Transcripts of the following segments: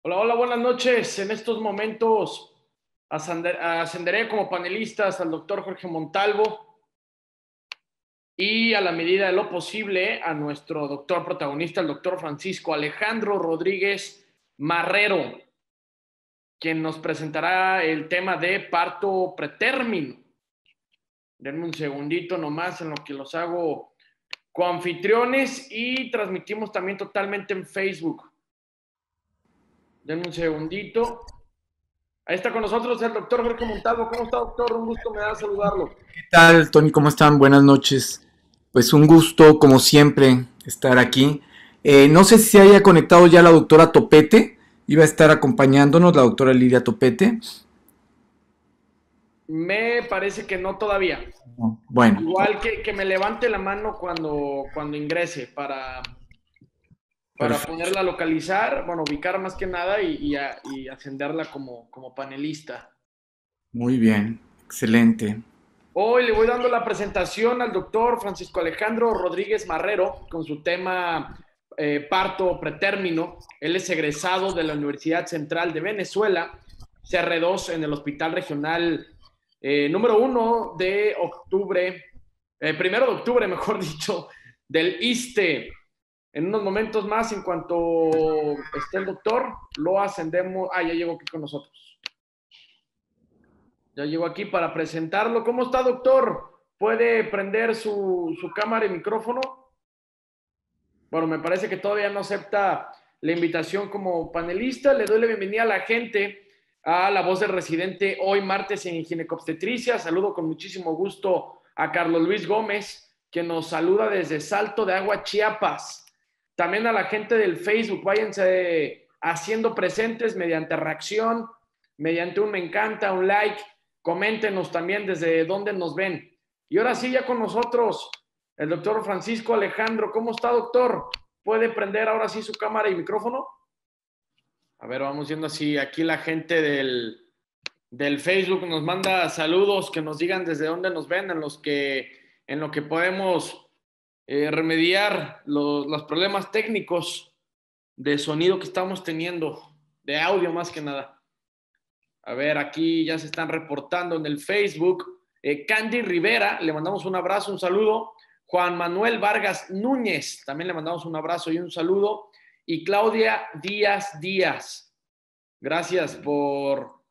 Hola, hola, buenas noches. En estos momentos ascenderé como panelistas al doctor Jorge Montalvo y a la medida de lo posible a nuestro doctor protagonista, el doctor Francisco Alejandro Rodríguez Marrero, quien nos presentará el tema de parto pretérmino. Denme un segundito nomás en lo que los hago coanfitriones y transmitimos también totalmente en Facebook. Denme un segundito. Ahí está con nosotros el doctor Jorge Montalvo. ¿Cómo está, doctor? Un gusto me da saludarlo. ¿Qué tal, Tony? ¿Cómo están? Buenas noches. Pues un gusto, como siempre, estar aquí. No sé si se haya conectado ya la doctora Topete. Iba a estar acompañándonos la doctora Lidia Topete. Me parece que no todavía. Bueno, Igual que me levante la mano cuando ingrese para perfecto. poderla localizar, bueno, ubicar más que nada y ascenderla como panelista. Muy bien, excelente. Hoy le voy dando la presentación al doctor Francisco Alejandro Rodríguez Marrero con su tema parto pretérmino. Él es egresado de la Universidad Central de Venezuela, CR2 en el Hospital Regional número 1 de octubre, primero de octubre, mejor dicho, del ISSSTE. En unos momentos más, en cuanto esté el doctor, lo ascendemos. Ah, ya llegó aquí con nosotros. Ya llegó aquí para presentarlo. ¿Cómo está, doctor? ¿Puede prender su cámara y micrófono? Bueno, me parece que todavía no acepta la invitación como panelista. Le doy la bienvenida a la gente a La Voz del Residente hoy martes en ginecobstetricia. Saludo con muchísimo gusto a Carlos Luis Gómez, que nos saluda desde Salto de Agua, Chiapas. También a la gente del Facebook, váyanse haciendo presentes mediante reacción, mediante un me encanta, un like. Coméntenos también desde dónde nos ven. Y ahora sí, ya con nosotros, el doctor Francisco Alejandro. ¿Cómo está, doctor? ¿Puede prender ahora sí su cámara y micrófono? A ver, vamos viendo así. Aquí la gente del Facebook nos manda saludos, que nos digan desde dónde nos ven, en lo que podemos remediar los problemas técnicos de sonido que estamos teniendo, de audio más que nada. A ver, aquí ya se están reportando en el Facebook. Candy Rivera, le mandamos un abrazo, un saludo. Juan Manuel Vargas Núñez, también le mandamos un abrazo y un saludo. Y Claudia Díaz Díaz, gracias por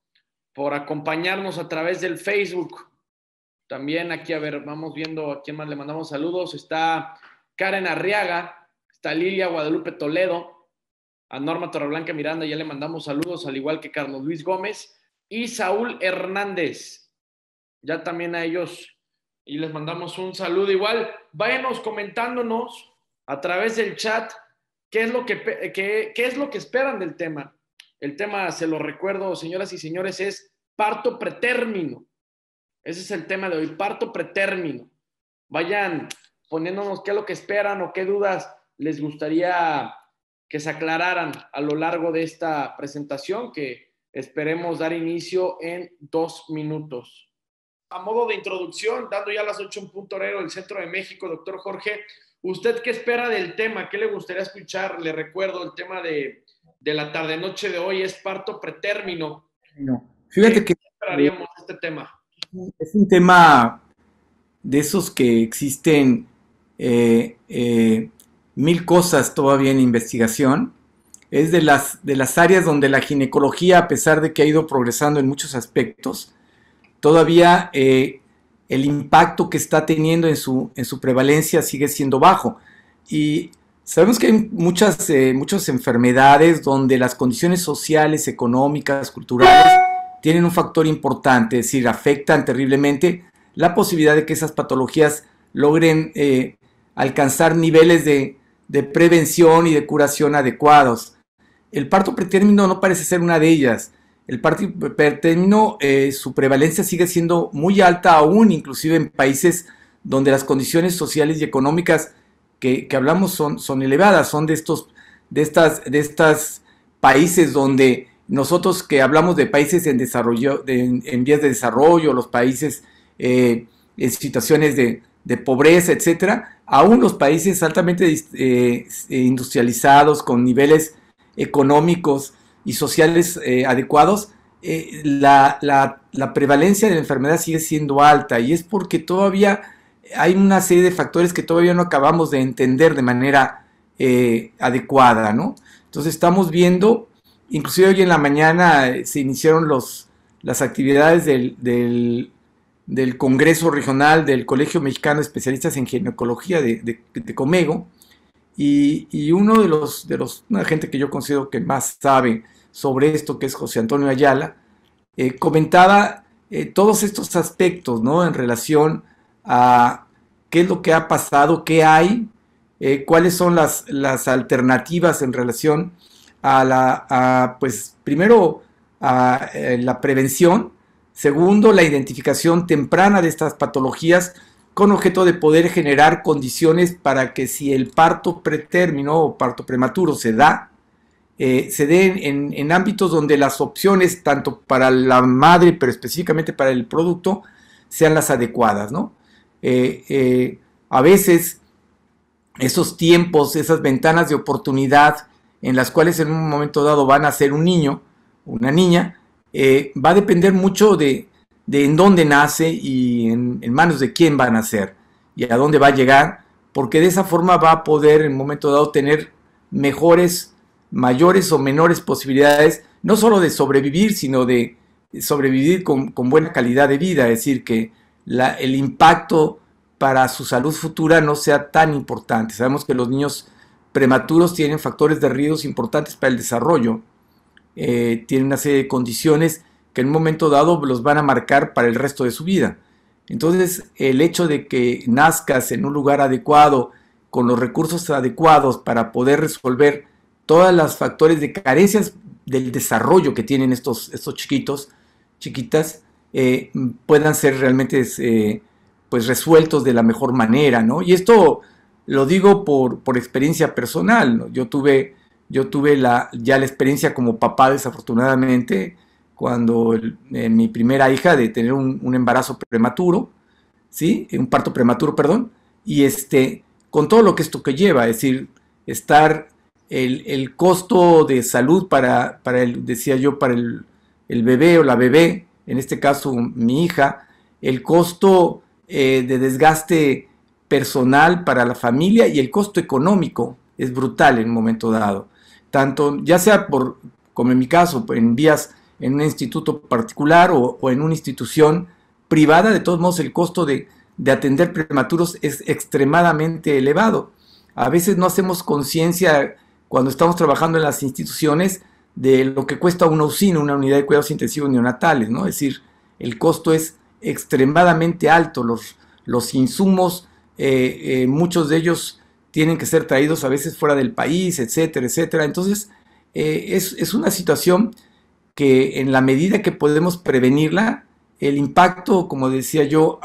acompañarnos a través del Facebook. También aquí, a ver, vamos viendo a quién más le mandamos saludos. Está Karen Arriaga, está Lilia Guadalupe Toledo, a Norma Torreblanca Miranda ya le mandamos saludos, al igual que Carlos Luis Gómez y Saúl Hernández. Ya también a ellos y les mandamos un saludo igual. Váyanos comentándonos a través del chat qué es lo que esperan del tema. El tema, se lo recuerdo, señoras y señores, es parto pretérmino. Ese es el tema de hoy, parto pretérmino. Vayan poniéndonos qué es lo que esperan o qué dudas les gustaría que se aclararan a lo largo de esta presentación que esperemos dar inicio en 2 minutos. A modo de introducción, dando ya las 8 en punto horario del Centro de México, doctor Jorge, ¿usted qué espera del tema? ¿Qué le gustaría escuchar? Le recuerdo, el tema de la tarde-noche de hoy es parto pretérmino. No. ¿Qué Fíjate que esperaríamos de este tema? es un tema de esos que existen mil cosas todavía en investigación. Es de las áreas donde la ginecología, a pesar de que ha ido progresando en muchos aspectos, todavía el impacto que está teniendo en su prevalencia sigue siendo bajo. Y sabemos que hay muchas enfermedades donde las condiciones sociales, económicas, culturales tienen un factor importante, es decir, afectan terriblemente la posibilidad de que esas patologías logren alcanzar niveles de prevención y de curación adecuados. El parto pretérmino no parece ser una de ellas. El parto pretérmino, su prevalencia sigue siendo muy alta aún, inclusive en países donde las condiciones sociales y económicas que hablamos son elevadas, son de estas países donde nosotros que hablamos de países en desarrollo, en vías de desarrollo, los países en situaciones de pobreza, etcétera, aún los países altamente industrializados, con niveles económicos y sociales adecuados, la prevalencia de la enfermedad sigue siendo alta, y es porque todavía hay una serie de factores que todavía no acabamos de entender de manera adecuada, ¿no? Entonces estamos viendo, inclusive hoy en la mañana se iniciaron las actividades del Congreso Regional del Colegio Mexicano de Especialistas en Ginecología de Comego, y uno una gente que yo considero que más sabe sobre esto, que es José Antonio Ayala, comentaba todos estos aspectos, ¿no? En relación a qué es lo que ha pasado, qué hay, cuáles son las alternativas en relación pues primero a la prevención, segundo la identificación temprana de estas patologías, con objeto de poder generar condiciones para que si el parto pretérmino o parto prematuro se dé en ámbitos donde las opciones, tanto para la madre, pero específicamente para el producto, sean las adecuadas, ¿no? A veces esos tiempos, esas ventanas de oportunidad en las cuales en un momento dado van a ser un niño, una niña, va a depender mucho de en dónde nace y en manos de quién va a nacer y a dónde va a llegar, porque de esa forma va a poder en un momento dado tener mayores o menores posibilidades, no solo de sobrevivir, sino de sobrevivir con buena calidad de vida, es decir, que el impacto para su salud futura no sea tan importante. Sabemos que los niños prematuros tienen factores de riesgo importantes para el desarrollo, tienen una serie de condiciones que en un momento dado los van a marcar para el resto de su vida. Entonces, el hecho de que nazcas en un lugar adecuado, con los recursos adecuados para poder resolver todos los factores de carencias del desarrollo que tienen estos chiquitas, puedan ser realmente pues resueltos de la mejor manera, ¿no? Y esto lo digo por experiencia personal, ¿no? Yo tuve ya la experiencia como papá, desafortunadamente, cuando mi primera hija, de tener un embarazo prematuro, ¿sí? Un parto prematuro, perdón, y con todo lo que esto que lleva, es decir, el costo de salud para el bebé o la bebé, en este caso mi hija, el costo de desgaste personal para la familia y el costo económico es brutal en un momento dado. Tanto, ya sea como en mi caso, en un instituto particular o en una institución privada, de todos modos el costo de atender prematuros es extremadamente elevado. A veces no hacemos conciencia cuando estamos trabajando en las instituciones de lo que cuesta una UCIN, una unidad de cuidados intensivos neonatales, ¿no? Es decir, el costo es extremadamente alto, los insumos, muchos de ellos tienen que ser traídos a veces fuera del país, etcétera, etcétera. Entonces, es una situación que en la medida que podemos prevenirla, el impacto, como decía yo,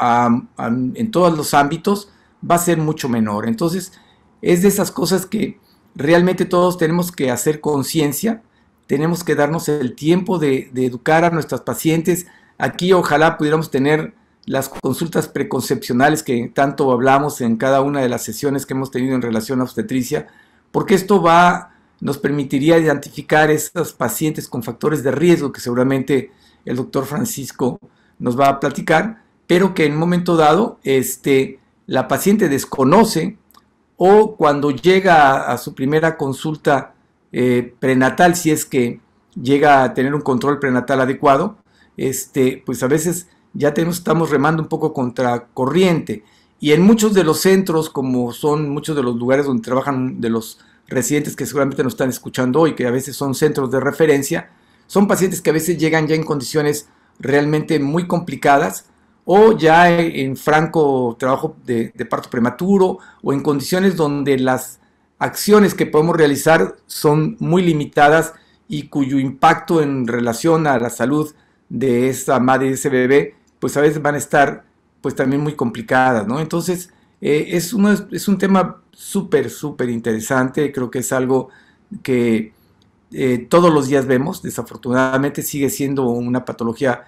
en todos los ámbitos va a ser mucho menor. Entonces, es de esas cosas que realmente todos tenemos que hacer conciencia, tenemos que darnos el tiempo de educar a nuestras pacientes. Aquí ojalá pudiéramos tener las consultas preconcepcionales que tanto hablamos en cada una de las sesiones que hemos tenido en relación a obstetricia, porque esto nos permitiría identificar esas pacientes con factores de riesgo que seguramente el doctor Francisco nos va a platicar, pero que en un momento dado la paciente desconoce, o cuando llega a su primera consulta prenatal, si es que llega a tener un control prenatal adecuado, pues a veces ya estamos remando un poco contra corriente. Y en muchos de los centros, como son muchos de los lugares donde trabajan de los residentes que seguramente nos están escuchando hoy, que a veces son centros de referencia, son pacientes que a veces llegan ya en condiciones realmente muy complicadas, o ya en franco trabajo de parto prematuro, o en condiciones donde las acciones que podemos realizar son muy limitadas y cuyo impacto en relación a la salud de esa madre y de ese bebé, pues a veces van a estar pues también muy complicadas, ¿no? Entonces, es un tema súper interesante. Creo que es algo que todos los días vemos. Desafortunadamente sigue siendo una patología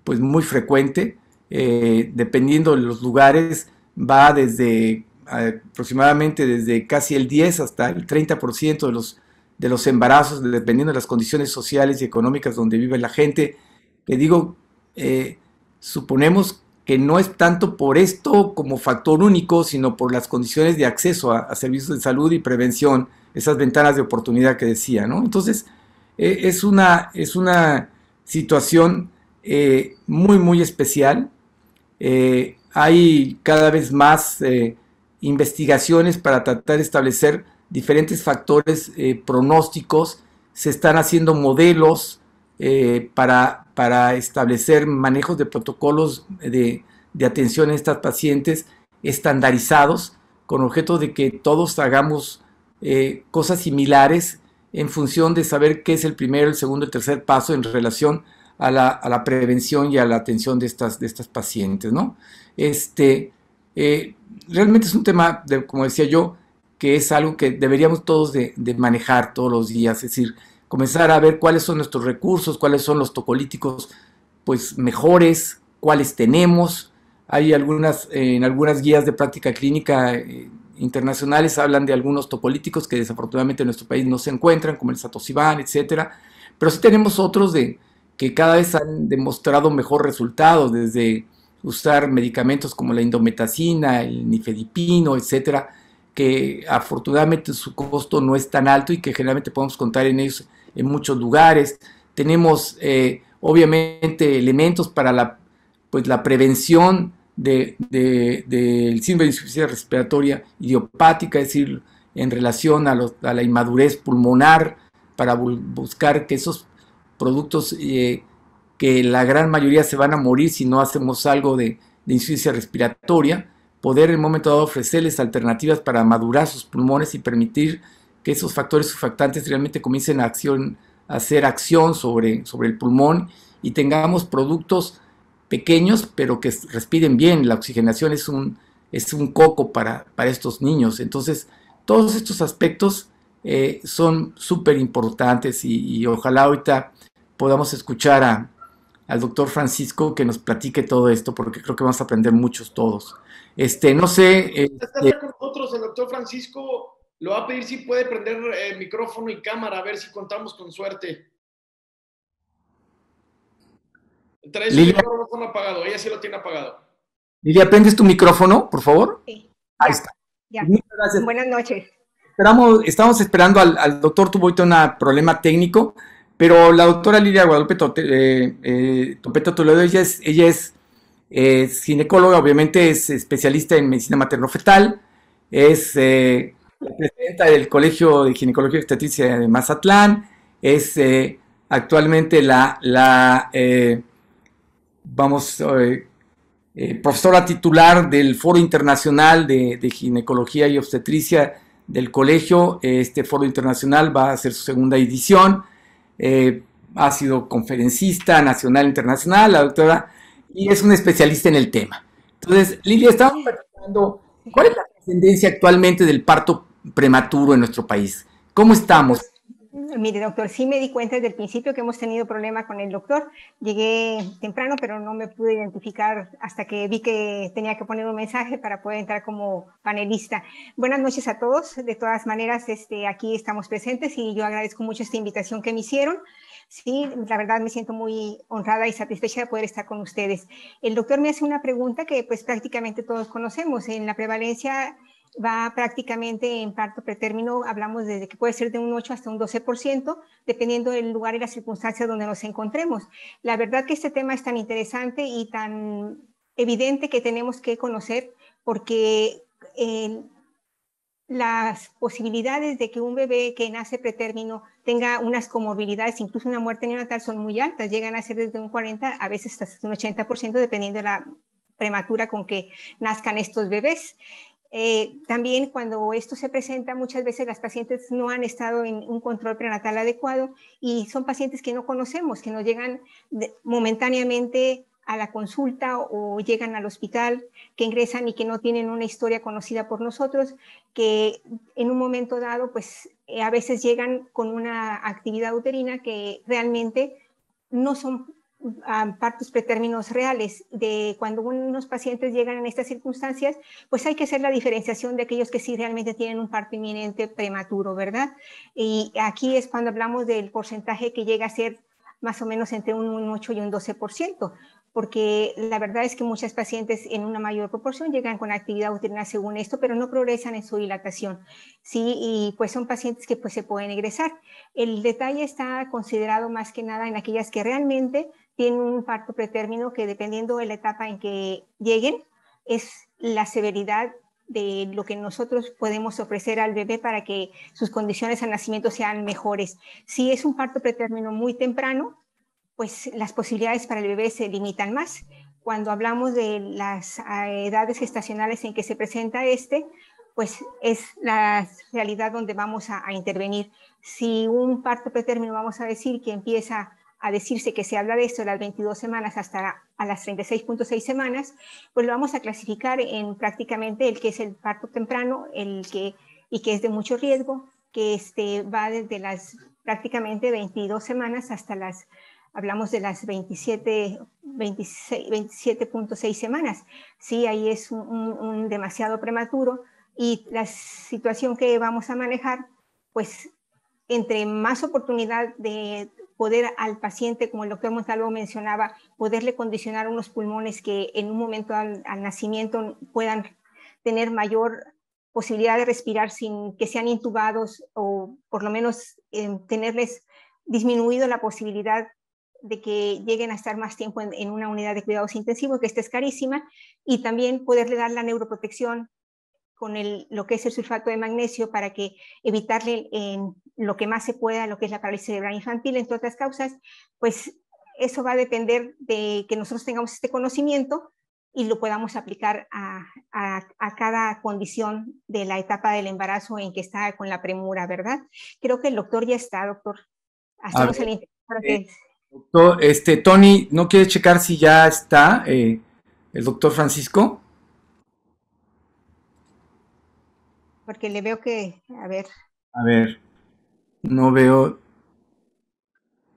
pues muy frecuente, dependiendo de los lugares, va aproximadamente desde casi el 10 hasta el 30% de los embarazos, dependiendo de las condiciones sociales y económicas donde vive la gente. Te digo, suponemos que no es tanto por esto como factor único, sino por las condiciones de acceso a servicios de salud y prevención, esas ventanas de oportunidad que decía, ¿no? Entonces, es una situación muy, muy especial. Hay cada vez más investigaciones para tratar de establecer diferentes factores pronósticos, se están haciendo modelos para establecer manejos de protocolos de atención a estas pacientes estandarizados con objeto de que todos hagamos cosas similares en función de saber qué es el primero, el segundo, el tercer paso en relación a la prevención y a la atención de estas pacientes, ¿no? Realmente es un tema, como decía yo, que es algo que deberíamos todos de manejar todos los días, es decir, comenzar a ver cuáles son nuestros recursos, cuáles son los tocolíticos pues mejores, cuáles tenemos. Hay en algunas guías de práctica clínica internacionales hablan de algunos tocolíticos que desafortunadamente en nuestro país no se encuentran, como el Satosiban, etcétera, pero sí tenemos otros que cada vez han demostrado mejor resultados, desde usar medicamentos como la indometacina, el nifedipino, etcétera, que afortunadamente su costo no es tan alto y que generalmente podemos contar en ellos en muchos lugares. Tenemos obviamente elementos para pues, la prevención del síndrome de insuficiencia respiratoria idiopática, es decir, en relación a la inmadurez pulmonar, para buscar que esos productos que la gran mayoría se van a morir si no hacemos algo de insuficiencia respiratoria, poder en un momento dado ofrecerles alternativas para madurar sus pulmones y permitir que esos factores surfactantes realmente comiencen a hacer acción sobre el pulmón y tengamos productos pequeños pero que respiren bien. La oxigenación es un coco para estos niños. Entonces, todos estos aspectos son súper importantes y ojalá ahorita podamos escuchar al doctor Francisco que nos platique todo esto, porque creo que vamos a aprender muchos todos. No sé. Está con nosotros el doctor Francisco. Lo va a pedir si puede prender micrófono y cámara, a ver si contamos con suerte. Trae su Lilia, micrófono apagado, ella sí lo tiene apagado. Lilia, ¿prendes tu micrófono, por favor? Sí. Ahí Ya, está. ya. Muchas gracias. Buenas noches. Estamos esperando al doctor, tuvo ahorita un problema técnico, pero la doctora Lilia Guadalupe Topeta Toledo, ella es ginecóloga, obviamente es especialista en medicina materno-fetal, es la presidenta del Colegio de Ginecología y Obstetricia de Mazatlán, es actualmente profesora titular del Foro Internacional de Ginecología y Obstetricia del colegio. Este Foro Internacional va a ser su segunda edición. Ha sido conferencista nacional e internacional, la doctora, y es una especialista en el tema. Entonces, Lilia, estamos preguntando, ¿cuál es la trascendencia actualmente del parto prematuro en nuestro país? ¿Cómo estamos? Mire, doctor, sí me di cuenta desde el principio que hemos tenido problema con el doctor. Llegué temprano, pero no me pude identificar hasta que vi que tenía que poner un mensaje para poder entrar como panelista. Buenas noches a todos. De todas maneras, aquí estamos presentes y yo agradezco mucho esta invitación que me hicieron. Sí, la verdad me siento muy honrada y satisfecha de poder estar con ustedes. El doctor me hace una pregunta que pues prácticamente todos conocemos. En la prevalencia va prácticamente en parto pretérmino, hablamos desde que puede ser de un 8 hasta un 12%, dependiendo del lugar y las circunstancias donde nos encontremos. La verdad que este tema es tan interesante y tan evidente que tenemos que conocer porque las posibilidades de que un bebé que nace pretérmino tenga unas comorbilidades, incluso una muerte neonatal, son muy altas, llegan a ser desde un 40, a veces hasta un 80%, dependiendo de la prematura con que nazcan estos bebés. También cuando esto se presenta, muchas veces las pacientes no han estado en un control prenatal adecuado y son pacientes que no conocemos, que nos llegan momentáneamente a la consulta o llegan al hospital, que ingresan y que no tienen una historia conocida por nosotros, que en un momento dado, pues a veces llegan con una actividad uterina que realmente no son partos pretérminos reales. De cuando unos pacientes llegan en estas circunstancias, pues hay que hacer la diferenciación de aquellos que sí realmente tienen un parto inminente prematuro, ¿verdad? Y aquí es cuando hablamos del porcentaje que llega a ser más o menos entre un 8 y un 12%, porque la verdad es que muchas pacientes en una mayor proporción llegan con actividad uterina según esto, pero no progresan en su dilatación, ¿sí? Y pues son pacientes que pues se pueden egresar. El detalle está considerado más que nada en aquellas que realmente tienen un parto pretérmino que, dependiendo de la etapa en que lleguen, es la severidad de lo que nosotros podemos ofrecer al bebé para que sus condiciones al nacimiento sean mejores. Si es un parto pretérmino muy temprano, pues las posibilidades para el bebé se limitan más. Cuando hablamos de las edades gestacionales en que se presenta pues es la realidad donde vamos a intervenir. Si un parto pretérmino, vamos a decir que empieza a decirse que se habla de esto de las 22 semanas hasta a las 36.6 semanas, pues lo vamos a clasificar en prácticamente el que es el parto temprano, y que es de mucho riesgo, que va desde las prácticamente 22 semanas hasta hablamos de las 27.6 semanas. Sí, ahí es un demasiado prematuro, y la situación que vamos a manejar, pues entre más oportunidad de poder al paciente, como el doctor Montalvo mencionaba, poderle condicionar unos pulmones que en un momento al nacimiento puedan tener mayor posibilidad de respirar sin que sean intubados, o por lo menos tenerles disminuido la posibilidad de que lleguen a estar más tiempo en una unidad de cuidados intensivos, que esta es carísima, y también poderle dar la neuroprotección con lo que es el sulfato de magnesio para que evitarle en lo que más se pueda lo que es la parálisis cerebral infantil, entre otras causas. Pues eso va a depender de que nosotros tengamos este conocimiento y lo podamos aplicar a cada condición de la etapa del embarazo en que está con la premura, ¿verdad? Creo que el doctor ya está, doctor. Hacemos el intento para que... Doctor, Tony, ¿no quiere checar si ya está el doctor Francisco? Porque le veo que, a ver. A ver, no veo.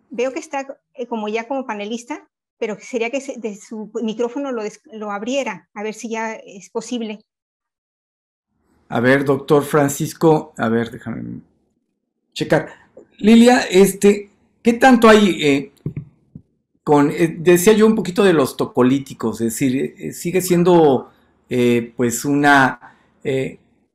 Veo que está como ya como panelista, pero sería que de su micrófono lo abriera, a ver si ya es posible. A ver, doctor Francisco, a ver, déjame checar. Lilia, ¿qué tanto hay decía yo un poquito de los tocolíticos? Es decir, sigue siendo pues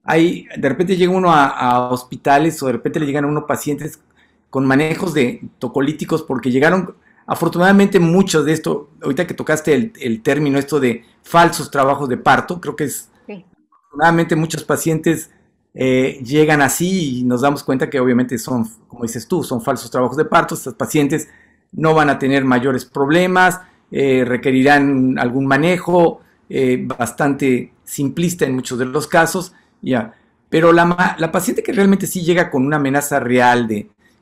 de repente llega uno a hospitales, o de repente le llegan a uno pacientes con manejos de tocolíticos, porque llegaron, afortunadamente, muchos de esto, ahorita que tocaste el término esto de falsos trabajos de parto, creo que Sí. afortunadamente muchos pacientes llegan así, y nos damos cuenta que obviamente son, como dices tú, son falsos trabajos de parto. Estos pacientes no van a tener mayores problemas, requerirán algún manejo bastante simplista en muchos de los casos, ya. Pero la paciente que realmente sí llega con una amenaza real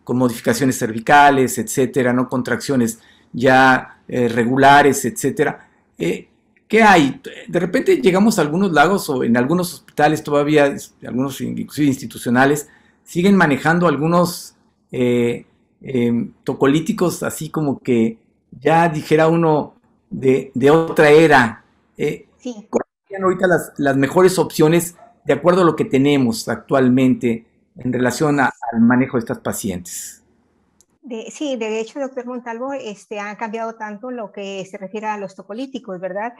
con modificaciones cervicales, etcétera, no contracciones ya regulares, etcétera, ¿qué hay? De repente llegamos a algunos lagos, o en algunos hospitales todavía, algunos inclusive institucionales, siguen manejando algunos tocolíticos, así como que ya dijera uno de otra era. Sí. ¿Cuáles serían ahorita las mejores opciones de acuerdo a lo que tenemos actualmente en relación al manejo de estas pacientes? Sí, de hecho, doctor Montalvo, ha cambiado tanto lo que se refiere a los tocolíticos, ¿verdad?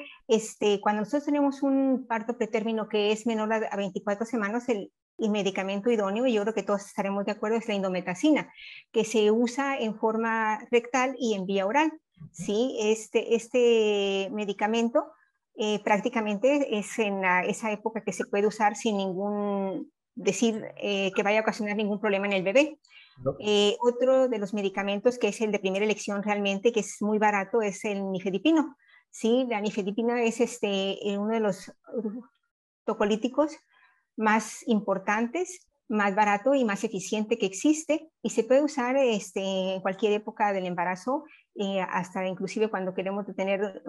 Cuando nosotros tenemos un parto pretérmino que es menor a 24 semanas, el medicamento idóneo, y yo creo que todos estaremos de acuerdo, es la indometacina, que se usa en forma rectal y en vía oral. Sí, este medicamento prácticamente es en esa época que se puede usar sin decir que vaya a ocasionar ningún problema en el bebé. Otro de los medicamentos que es el de primera elección realmente, que es muy barato, es el nifedipino. Sí, la nifedipina es uno de los tocolíticos más importantes, más barato y más eficiente que existe, y se puede usar en cualquier época del embarazo, hasta inclusive cuando queremos tener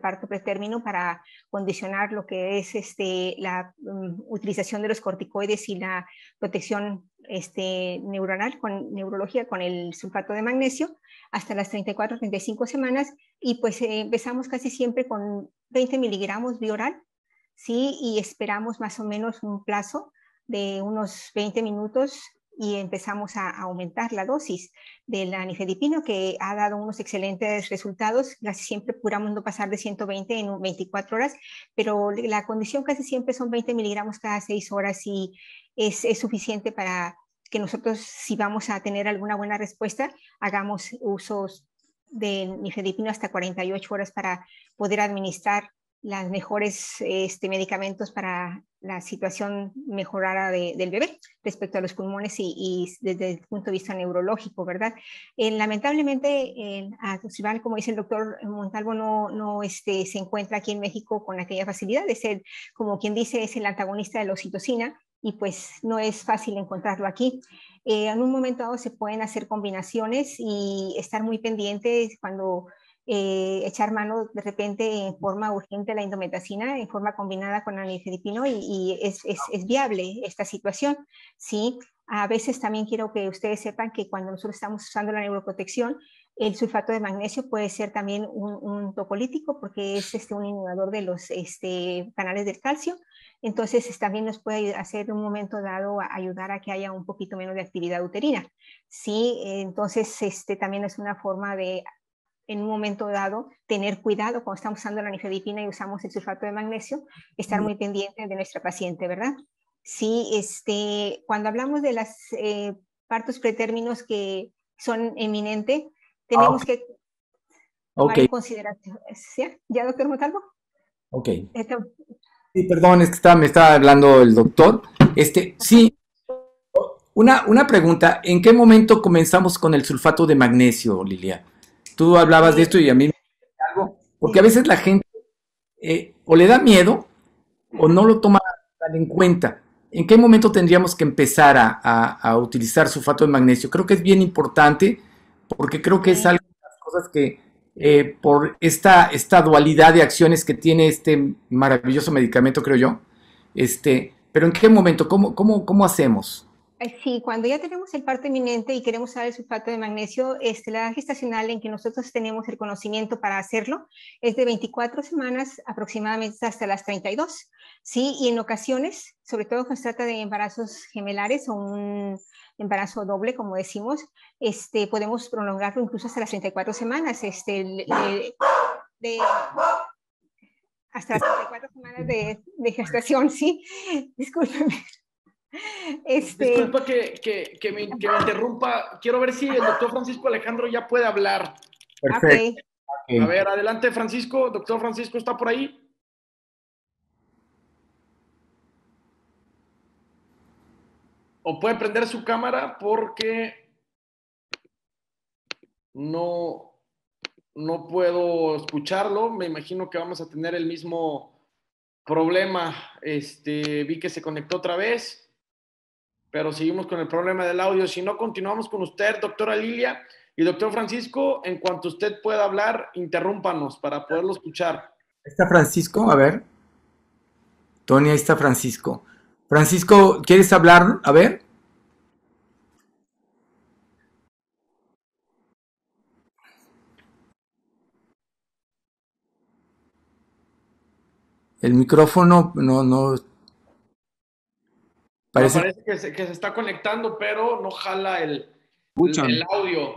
parto pretérmino para condicionar lo que es la utilización de los corticoides y la protección neuronal, con neurología, con el sulfato de magnesio, hasta las 34, 35 semanas, y pues empezamos casi siempre con 20 miligramos bioral, ¿sí? Y esperamos más o menos un plazo de unos 20 minutos y empezamos a aumentar la dosis de la nifedipino, que ha dado unos excelentes resultados. Casi siempre procuramos no pasar de 120 en 24 horas, pero la condición casi siempre son 20 miligramos cada 6 horas y es suficiente para que nosotros, si vamos a tener alguna buena respuesta, hagamos usos de nifedipino hasta 48 horas para poder administrar los mejores medicamentos para la situación mejorada del bebé respecto a los pulmones y desde el punto de vista neurológico, ¿verdad? Lamentablemente, Atoxibán, como dice el doctor Montalvo, no se encuentra aquí en México con aquella facilidad. Es el, como quien dice, es el antagonista de la oxitocina y pues no es fácil encontrarlo aquí. En un momento dado se pueden hacer combinaciones y estar muy pendientes cuando echar mano de repente en forma urgente a la indometacina en forma combinada con la nifedipino y es viable esta situación, ¿sí? A veces también quiero que ustedes sepan que cuando nosotros estamos usando la neuroprotección, el sulfato de magnesio puede ser también un tocolítico porque es un inhibidor de los canales del calcio. Entonces también nos puede hacer en un momento dado ayudar a que haya un poquito menos de actividad uterina. Sí, entonces también es una forma de en un momento dado tener cuidado cuando estamos usando la nifedipina y usamos el sulfato de magnesio, estar muy pendiente de nuestra paciente, ¿verdad? Sí, cuando hablamos de los partos pretérminos que son eminentes, tenemos que tomar en consideración. ¿Sí? ¿Ya, doctor Montalvo? Ok. Sí, perdón, es que me estaba hablando el doctor. Sí, una pregunta. ¿En qué momento comenzamos con el sulfato de magnesio, Lilia? Tú hablabas de esto y a mí me algo, porque a veces la gente o le da miedo o no lo toma tan en cuenta. ¿En qué momento tendríamos que empezar a utilizar sulfato de magnesio? Creo que es bien importante porque creo que es algo de las cosas que por esta dualidad de acciones que tiene este maravilloso medicamento, creo yo, pero ¿en qué momento? ¿Cómo hacemos? Sí, cuando ya tenemos el parto inminente y queremos usar el sulfato de magnesio, la edad gestacional en que nosotros tenemos el conocimiento para hacerlo es de 24 semanas aproximadamente hasta las 32, ¿sí? Y en ocasiones, sobre todo cuando se trata de embarazos gemelares o un embarazo doble, como decimos, podemos prolongarlo incluso hasta las 34 semanas, hasta las 34 semanas de gestación, ¿sí? Discúlpeme. Disculpa que me interrumpa. Quiero ver si el doctor Francisco Alejandro ya puede hablar. Perfecto. Okay. A ver, adelante, Francisco. Doctor Francisco, ¿está por ahí? O puede prender su cámara porque no puedo escucharlo. Me imagino que vamos a tener el mismo problema. Vi que se conectó otra vez, pero seguimos con el problema del audio. Si no, continuamos con usted, doctora Lilia. Y doctor Francisco, en cuanto usted pueda hablar, interrúmpanos para poderlo escuchar. ¿Está Francisco? A ver. Tony, ahí está Francisco. Francisco, ¿quieres hablar? A ver. El micrófono no parece que se está conectando, pero no jala el audio.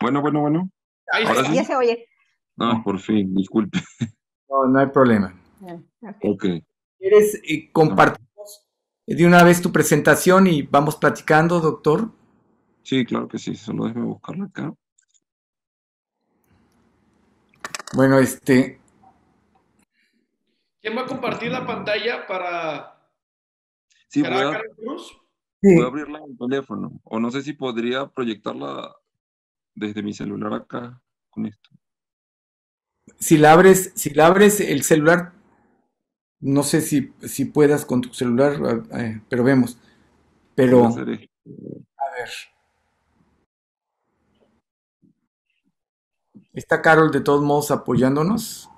Bueno. Ahí está. Ya se oye. Ah, por fin, disculpe. No hay problema. Okay. ¿Quieres compartirnos de una vez tu presentación y vamos platicando, doctor? Sí, claro que sí. Solo déjame buscarla acá. Bueno, ¿Quién va a compartir la pantalla para... Sí, voy a abrirla en el teléfono. O no sé si podría proyectarla desde mi celular acá con esto. Si la abres el celular, no sé si puedas con tu celular, pero vemos. Pero, a ver. Está Carol de todos modos apoyándonos.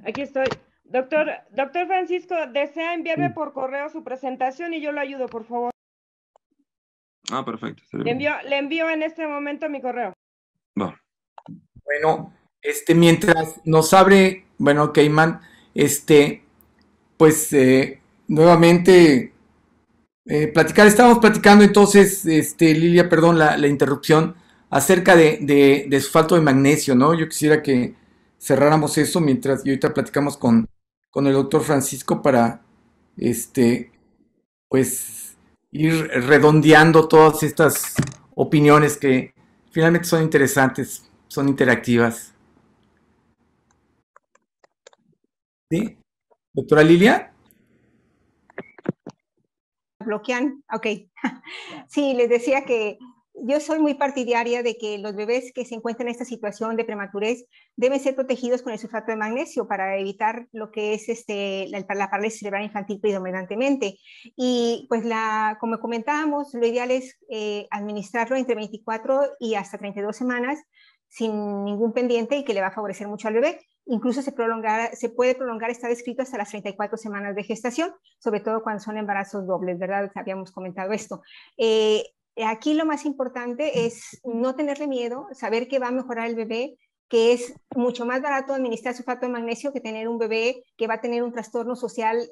Aquí estoy. Doctor Francisco, ¿desea enviarme por correo su presentación y yo lo ayudo, por favor? Ah, perfecto. Le envío en este momento mi correo. Va. Bueno, mientras nos abre, bueno, Cayman, pues nuevamente estábamos platicando entonces, Lilia, perdón la interrupción, acerca de sulfato de magnesio, ¿no? Yo quisiera que cerráramos eso mientras, y ahorita platicamos con el doctor Francisco para, pues, ir redondeando todas estas opiniones que finalmente son interesantes, son interactivas. ¿Sí? Doctora Lilia. Bloquean, ok. Sí, les decía que yo soy muy partidaria de que los bebés que se encuentran en esta situación de prematurez deben ser protegidos con el sulfato de magnesio para evitar lo que es la parálisis cerebral infantil predominantemente. Y pues como comentábamos, lo ideal es administrarlo entre 24 y hasta 32 semanas sin ningún pendiente y que le va a favorecer mucho al bebé. Incluso se puede prolongar, está descrito hasta las 34 semanas de gestación, sobre todo cuando son embarazos dobles, ¿verdad? Habíamos comentado esto. Aquí lo más importante es no tenerle miedo, saber que va a mejorar el bebé, que es mucho más barato administrar sulfato de magnesio que tener un bebé que va a tener un trastorno social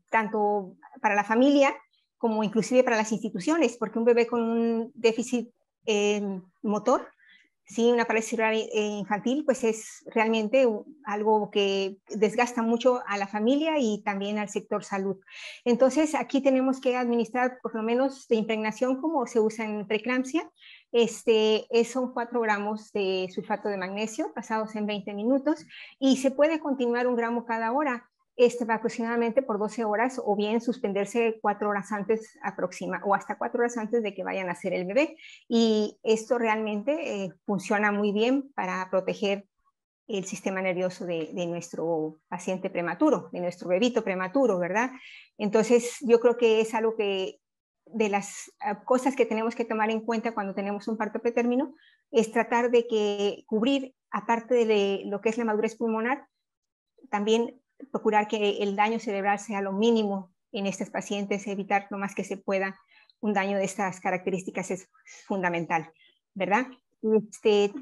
tanto para la familia como inclusive para las instituciones, porque un bebé con un déficit motor, sí, una parálisis cerebral infantil, pues es realmente algo que desgasta mucho a la familia y también al sector salud. Entonces, aquí tenemos que administrar por lo menos de impregnación como se usa en preeclampsia. Son 4 gramos de sulfato de magnesio pasados en 20 minutos y se puede continuar 1 gramo cada hora. Aproximadamente por 12 horas o bien suspenderse 4 horas antes o hasta 4 horas antes de que vayan a nacer el bebé. Y esto realmente funciona muy bien para proteger el sistema nervioso de nuestro paciente prematuro, de nuestro bebito prematuro, ¿verdad? Entonces yo creo que es algo que de las cosas que tenemos que tomar en cuenta cuando tenemos un parto pretérmino es tratar de que cubrir, aparte de lo que es la madurez pulmonar, también procurar que el daño cerebral sea lo mínimo en estos pacientes, evitar lo más que se pueda un daño de estas características es fundamental, ¿verdad?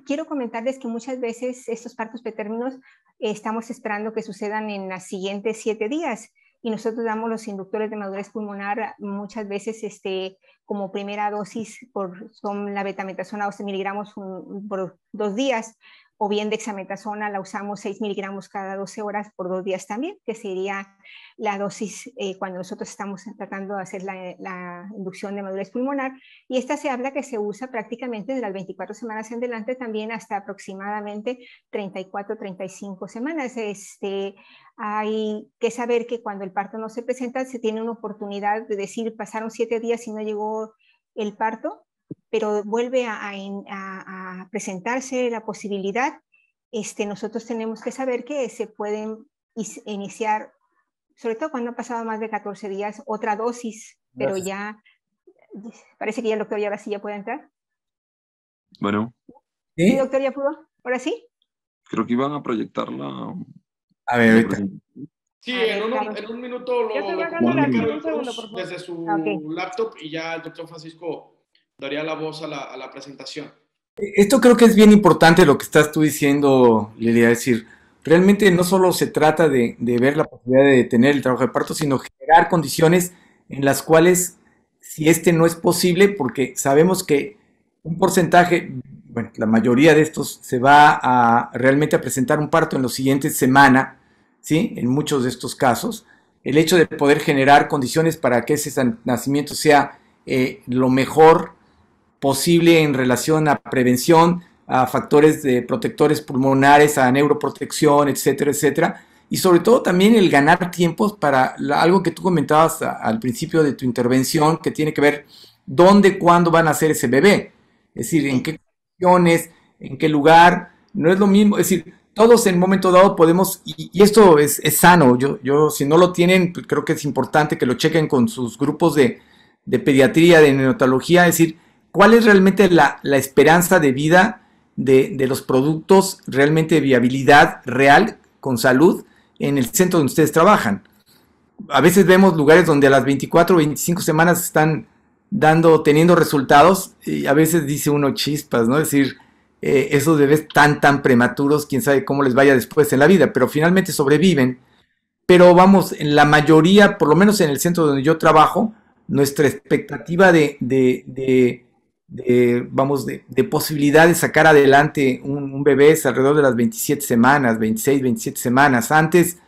Quiero comentarles que muchas veces estos partos pretérminos estamos esperando que sucedan en los siguientes 7 días y nosotros damos los inductores de madurez pulmonar muchas veces como primera dosis son la betametasona 12 miligramos por 2 días, o bien dexametasona la usamos 6 miligramos cada 12 horas por 2 días también, que sería la dosis cuando nosotros estamos tratando de hacer la inducción de madurez pulmonar. Y esta se habla que se usa prácticamente de las 24 semanas en adelante también hasta aproximadamente 34, 35 semanas. Hay que saber que cuando el parto no se presenta, se tiene una oportunidad de decir, pasaron 7 días y no llegó el parto, pero vuelve a presentarse la posibilidad. Nosotros tenemos que saber que se pueden iniciar, sobre todo cuando han pasado más de 14 días, otra dosis, pero ya parece que ya el doctor ahora sí ya puede entrar. Bueno. ¿Sí, doctor, ya pudo? ¿Ahora sí? Creo que iban a proyectarla. A ver, ahorita. Sí, en un minuto lo desde su laptop y ya el doctor Francisco daría la voz a la presentación. Esto creo que es bien importante lo que estás tú diciendo, Lilia, es decir, realmente no solo se trata de ver la posibilidad de detener el trabajo de parto, sino generar condiciones en las cuales, si no es posible, porque sabemos que un porcentaje, bueno, la mayoría de estos se va realmente a presentar un parto en los siguientes semanas, ¿sí? En muchos de estos casos, el hecho de poder generar condiciones para que ese nacimiento sea lo mejor posible en relación a prevención, a factores de protectores pulmonares, a neuroprotección, etcétera, etcétera. Y sobre todo también el ganar tiempos para algo que tú comentabas al principio de tu intervención, que tiene que ver dónde, cuándo van a nacer ese bebé. Es decir, en qué condiciones, en qué lugar. No es lo mismo, es decir, todos en un momento dado podemos, y esto es sano, yo si no lo tienen, creo que es importante que lo chequen con sus grupos de de pediatría, de neonatología, es decir, ¿cuál es realmente la esperanza de vida de los productos realmente de viabilidad real, con salud, en el centro donde ustedes trabajan? A veces vemos lugares donde a las 24 o 25 semanas están teniendo resultados, y a veces dice uno chispas, ¿no? Es decir, esos bebés tan prematuros, quién sabe cómo les vaya después en la vida, pero finalmente sobreviven. Pero vamos, en la mayoría, por lo menos en el centro donde yo trabajo, nuestra expectativa de posibilidad de sacar adelante un bebé es alrededor de las 27 semanas, 26, 27 semanas. Antes,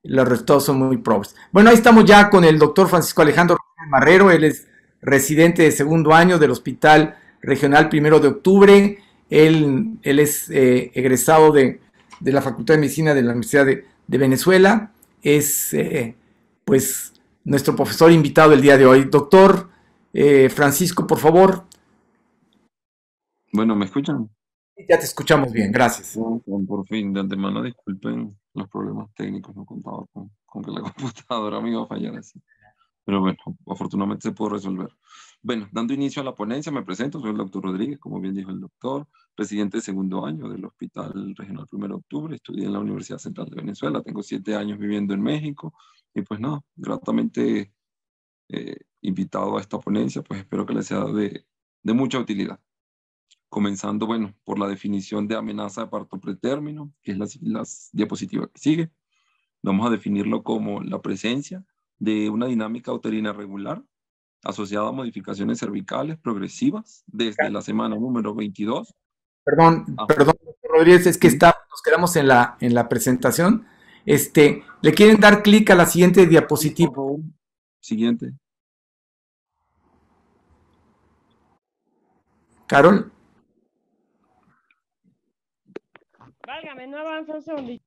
los resultados son muy probos. Bueno, ahí estamos ya con el doctor Francisco Alejandro Marrero. Él es residente de segundo año del Hospital Regional 1 de Octubre. Él es egresado de la Facultad de Medicina de la Universidad de Venezuela. Es, pues, nuestro profesor invitado el día de hoy. Doctor Francisco, por favor. Bueno, ¿me escuchan? Ya te escuchamos bien, gracias. Por fin, de antemano disculpen los problemas técnicos, no contaba con que la computadora me iba a fallar así. Pero bueno, afortunadamente se pudo resolver. Bueno, dando inicio a la ponencia, me presento, soy el doctor Rodríguez, como bien dijo el doctor, presidente de segundo año del Hospital Regional 1 de Octubre, estudié en la Universidad Central de Venezuela, tengo 7 años viviendo en México, y pues nada, gratamente invitado a esta ponencia, pues espero que les sea de mucha utilidad. Comenzando, bueno, por la definición de amenaza de parto pretérmino, que es la diapositiva que sigue. Vamos a definirlo como la presencia de una dinámica uterina regular asociada a modificaciones cervicales progresivas desde la semana número 22. Perdón, doctor Rodríguez, es que nos quedamos en la presentación. ¿Le quieren dar clic a la siguiente diapositiva? Por favor. Siguiente. Carol. Válgame, no avanza un segundito.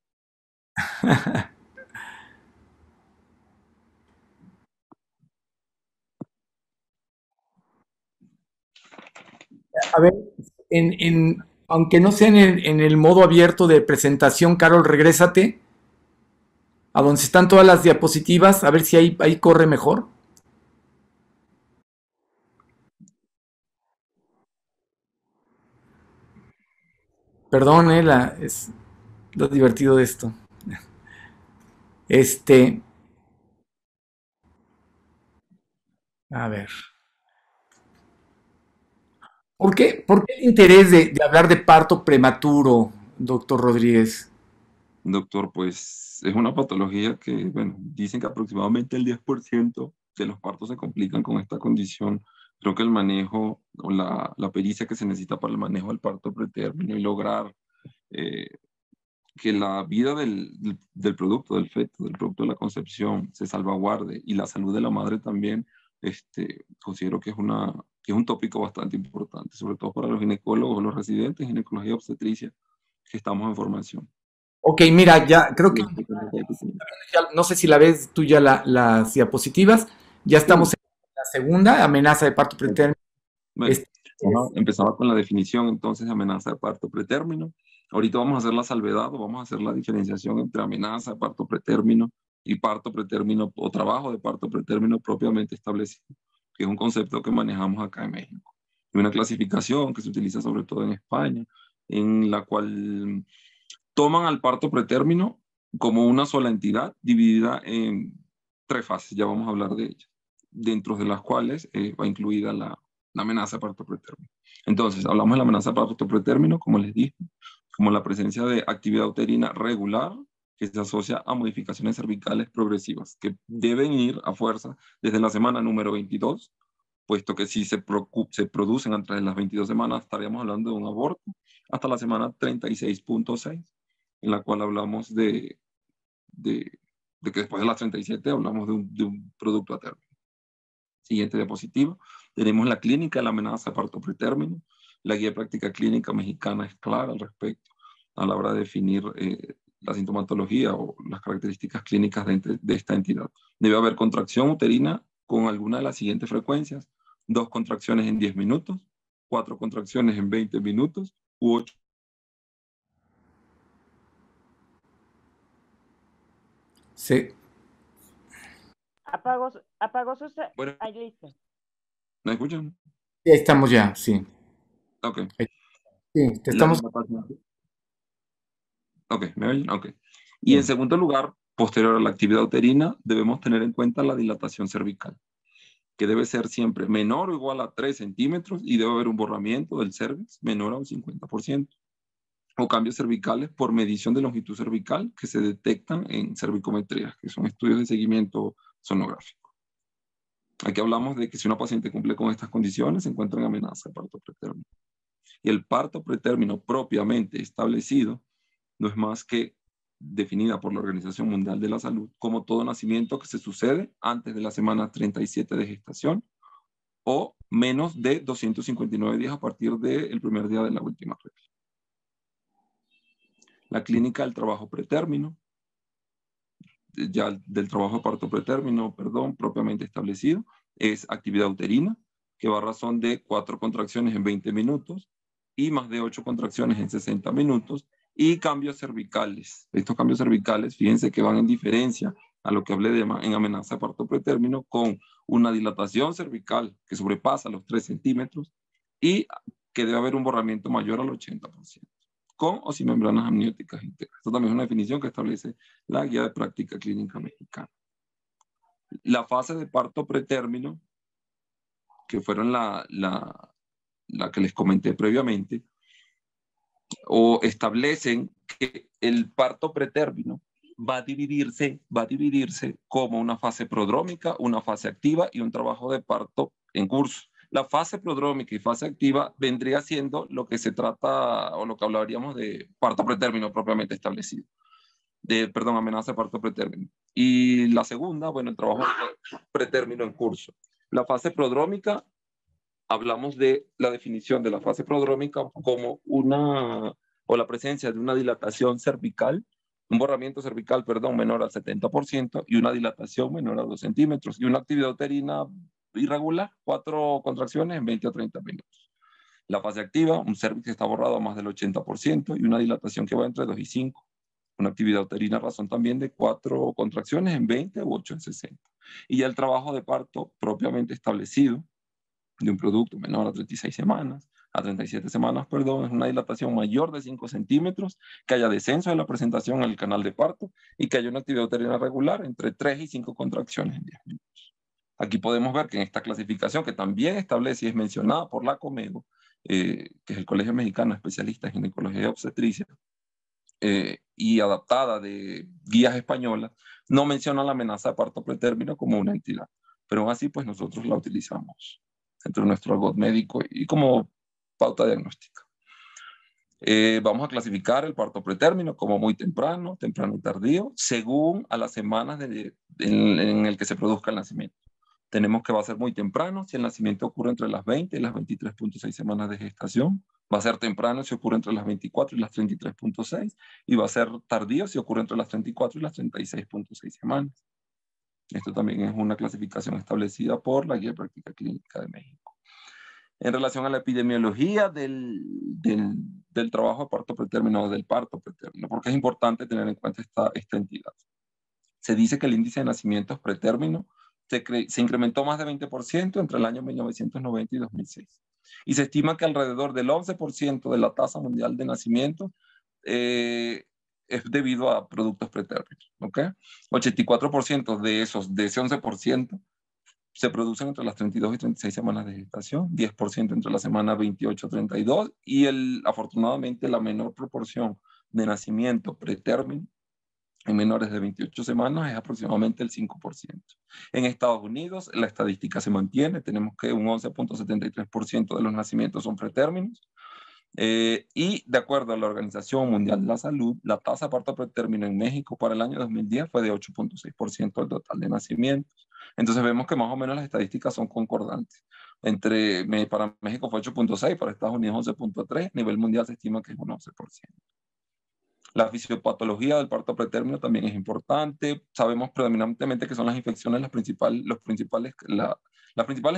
A ver, aunque no sea en el modo abierto de presentación, Carol, regrésate a donde están todas las diapositivas, a ver si ahí corre mejor. Perdón, es lo divertido de esto. A ver. ¿Por qué el interés de hablar de parto prematuro, doctor Rodríguez? Doctor, pues es una patología que, bueno, dicen que aproximadamente el 10% de los partos se complican con esta condición. Creo que el manejo o la pericia que se necesita para el manejo del parto pretérmino y lograr que la vida del producto, del feto, del producto de la concepción se salvaguarde y la salud de la madre también, considero que es un tópico bastante importante, sobre todo para los ginecólogos, los residentes en ginecología y obstetricia que estamos en formación. Ok, mira, ya creo que no sé si la ves tú ya las diapositivas. Ya estamos en la segunda, amenaza de parto pretérmino. Bueno, empezaba con la definición entonces de amenaza de parto pretérmino. Ahorita vamos a hacer la salvedad o vamos a hacer la diferenciación entre amenaza de parto pretérmino y parto pretérmino o trabajo de parto pretérmino propiamente establecido, que es un concepto que manejamos acá en México. Y una clasificación que se utiliza sobre todo en España, en la cual toman al parto pretérmino como una sola entidad dividida en 3 fases, ya vamos a hablar de ellas, dentro de las cuales va incluida la amenaza de parto pretérmino. Entonces, hablamos de la amenaza de parto pretérmino, como les dije, como la presencia de actividad uterina regular que se asocia a modificaciones cervicales progresivas, que deben ir a fuerza desde la semana número 22, puesto que si se producen entre las 22 semanas, estaríamos hablando de un aborto, hasta la semana 36.6, en la cual hablamos de que después de las 37 hablamos de un producto a término. Siguiente diapositiva. Tenemos la clínica de la amenaza de parto pretérmino. La guía de práctica clínica mexicana es clara al respecto a la hora de definir la sintomatología o las características clínicas de esta entidad. Debe haber contracción uterina con alguna de las siguientes frecuencias: 2 contracciones en 10 minutos, 4 contracciones en 20 minutos u 8. Sí. Apagó su... Bueno. Ahí listo. ¿Me escuchan? Sí, estamos ya, sí. Ok. Sí, te La estamos. dilatación. Ok, ¿me oyen? Ok. Y en Bien. segundo lugar, posterior a la actividad uterina, debemos tener en cuenta la dilatación cervical, que debe ser siempre menor o igual a 3 centímetros y debe haber un borramiento del cervix menor a un 50%. O cambios cervicales por medición de longitud cervical que se detectan en cervicometrías, que son estudios de seguimiento sonográfico. Aquí hablamos de que si una paciente cumple con estas condiciones, se encuentra en amenaza de parto pretérmino. Y el parto pretérmino propiamente establecido no es más que definida por la Organización Mundial de la Salud como todo nacimiento que se sucede antes de la semana 37 de gestación o menos de 259 días a partir del primer día de la última regla. La clínica del trabajo pretérmino, ya del trabajo de parto pretérmino, perdón, propiamente establecido, es actividad uterina, que va a razón de 4 contracciones en 20 minutos y más de 8 contracciones en 60 minutos, y cambios cervicales. Estos cambios cervicales, fíjense que van en diferencia a lo que hablé en amenaza de parto pretérmino, con una dilatación cervical que sobrepasa los 3 centímetros y que debe haber un borramiento mayor al 80%, con o sin membranas amnióticas íntegras. Esto también es una definición que establece la Guía de Práctica Clínica Mexicana. La fase de parto pretérmino, que fueron la que les comenté previamente, o establecen que el parto pretérmino va a dividirse como una fase prodrómica, una fase activa y un trabajo de parto en curso. La fase prodrómica y fase activa vendría siendo lo que se trata o lo que hablaríamos de parto pretérmino propiamente establecido. Perdón, amenaza de parto pretérmino. Y la segunda, bueno, el trabajo pretérmino en curso. La fase prodrómica, hablamos de la definición de la fase prodrómica como la presencia de una dilatación cervical, un borramiento cervical, perdón, menor al 70% y una dilatación menor a 2 centímetros y una actividad uterina irregular, 4 contracciones en 20 o 30 minutos. La fase activa, un cervix que está borrado a más del 80% y una dilatación que va entre 2 y 5. Una actividad uterina a razón también de 4 contracciones en 20 u 8 en 60. Y ya el trabajo de parto propiamente establecido de un producto menor a 36 semanas, a 37 semanas, perdón, es una dilatación mayor de 5 centímetros, que haya descenso de la presentación en el canal de parto y que haya una actividad uterina regular entre 3 y 5 contracciones en 10 minutos. Aquí podemos ver que en esta clasificación, que también establece y es mencionada por la Comego, que es el Colegio Mexicano de Especialistas en Ginecología y Obstetricia, y adaptada de guías españolas, no menciona la amenaza de parto pretérmino como una entidad, pero aún así pues nosotros la utilizamos dentro de nuestro argot médico y como pauta diagnóstica. Vamos a clasificar el parto pretérmino como muy temprano, temprano y tardío, según a las semanas en el que se produzca el nacimiento. Tenemos que va a ser muy temprano si el nacimiento ocurre entre las 20 y las 23.6 semanas de gestación. Va a ser temprano si ocurre entre las 24 y las 33.6. Y va a ser tardío si ocurre entre las 34 y las 36.6 semanas. Esto también es una clasificación establecida por la Guía de Práctica Clínica de México. En relación a la epidemiología del trabajo de parto pretérmino o del parto pretérmino, porque es importante tener en cuenta esta entidad. Se dice que el índice de nacimientos pretérmino se incrementó más de 20% entre el año 1990 y 2006. Y se estima que alrededor del 11% de la tasa mundial de nacimientos es debido a productos pretérminos. ¿Ok? 84% de ese 11% se producen entre las 32 y 36 semanas de gestación, 10% entre la semana 28 y 32, y afortunadamente la menor proporción de nacimiento pretérmino en menores de 28 semanas es aproximadamente el 5%. En Estados Unidos la estadística se mantiene, tenemos que un 11.73% de los nacimientos son pretérminos, y de acuerdo a la Organización Mundial de la Salud, la tasa de parto pretérmino en México para el año 2010 fue de 8.6% del total de nacimientos. Entonces vemos que más o menos las estadísticas son concordantes. Para México fue 8.6, para Estados Unidos 11.3, a nivel mundial se estima que es un 11%. La fisiopatología del parto pretérmino también es importante. Sabemos predominantemente que son las infecciones las principales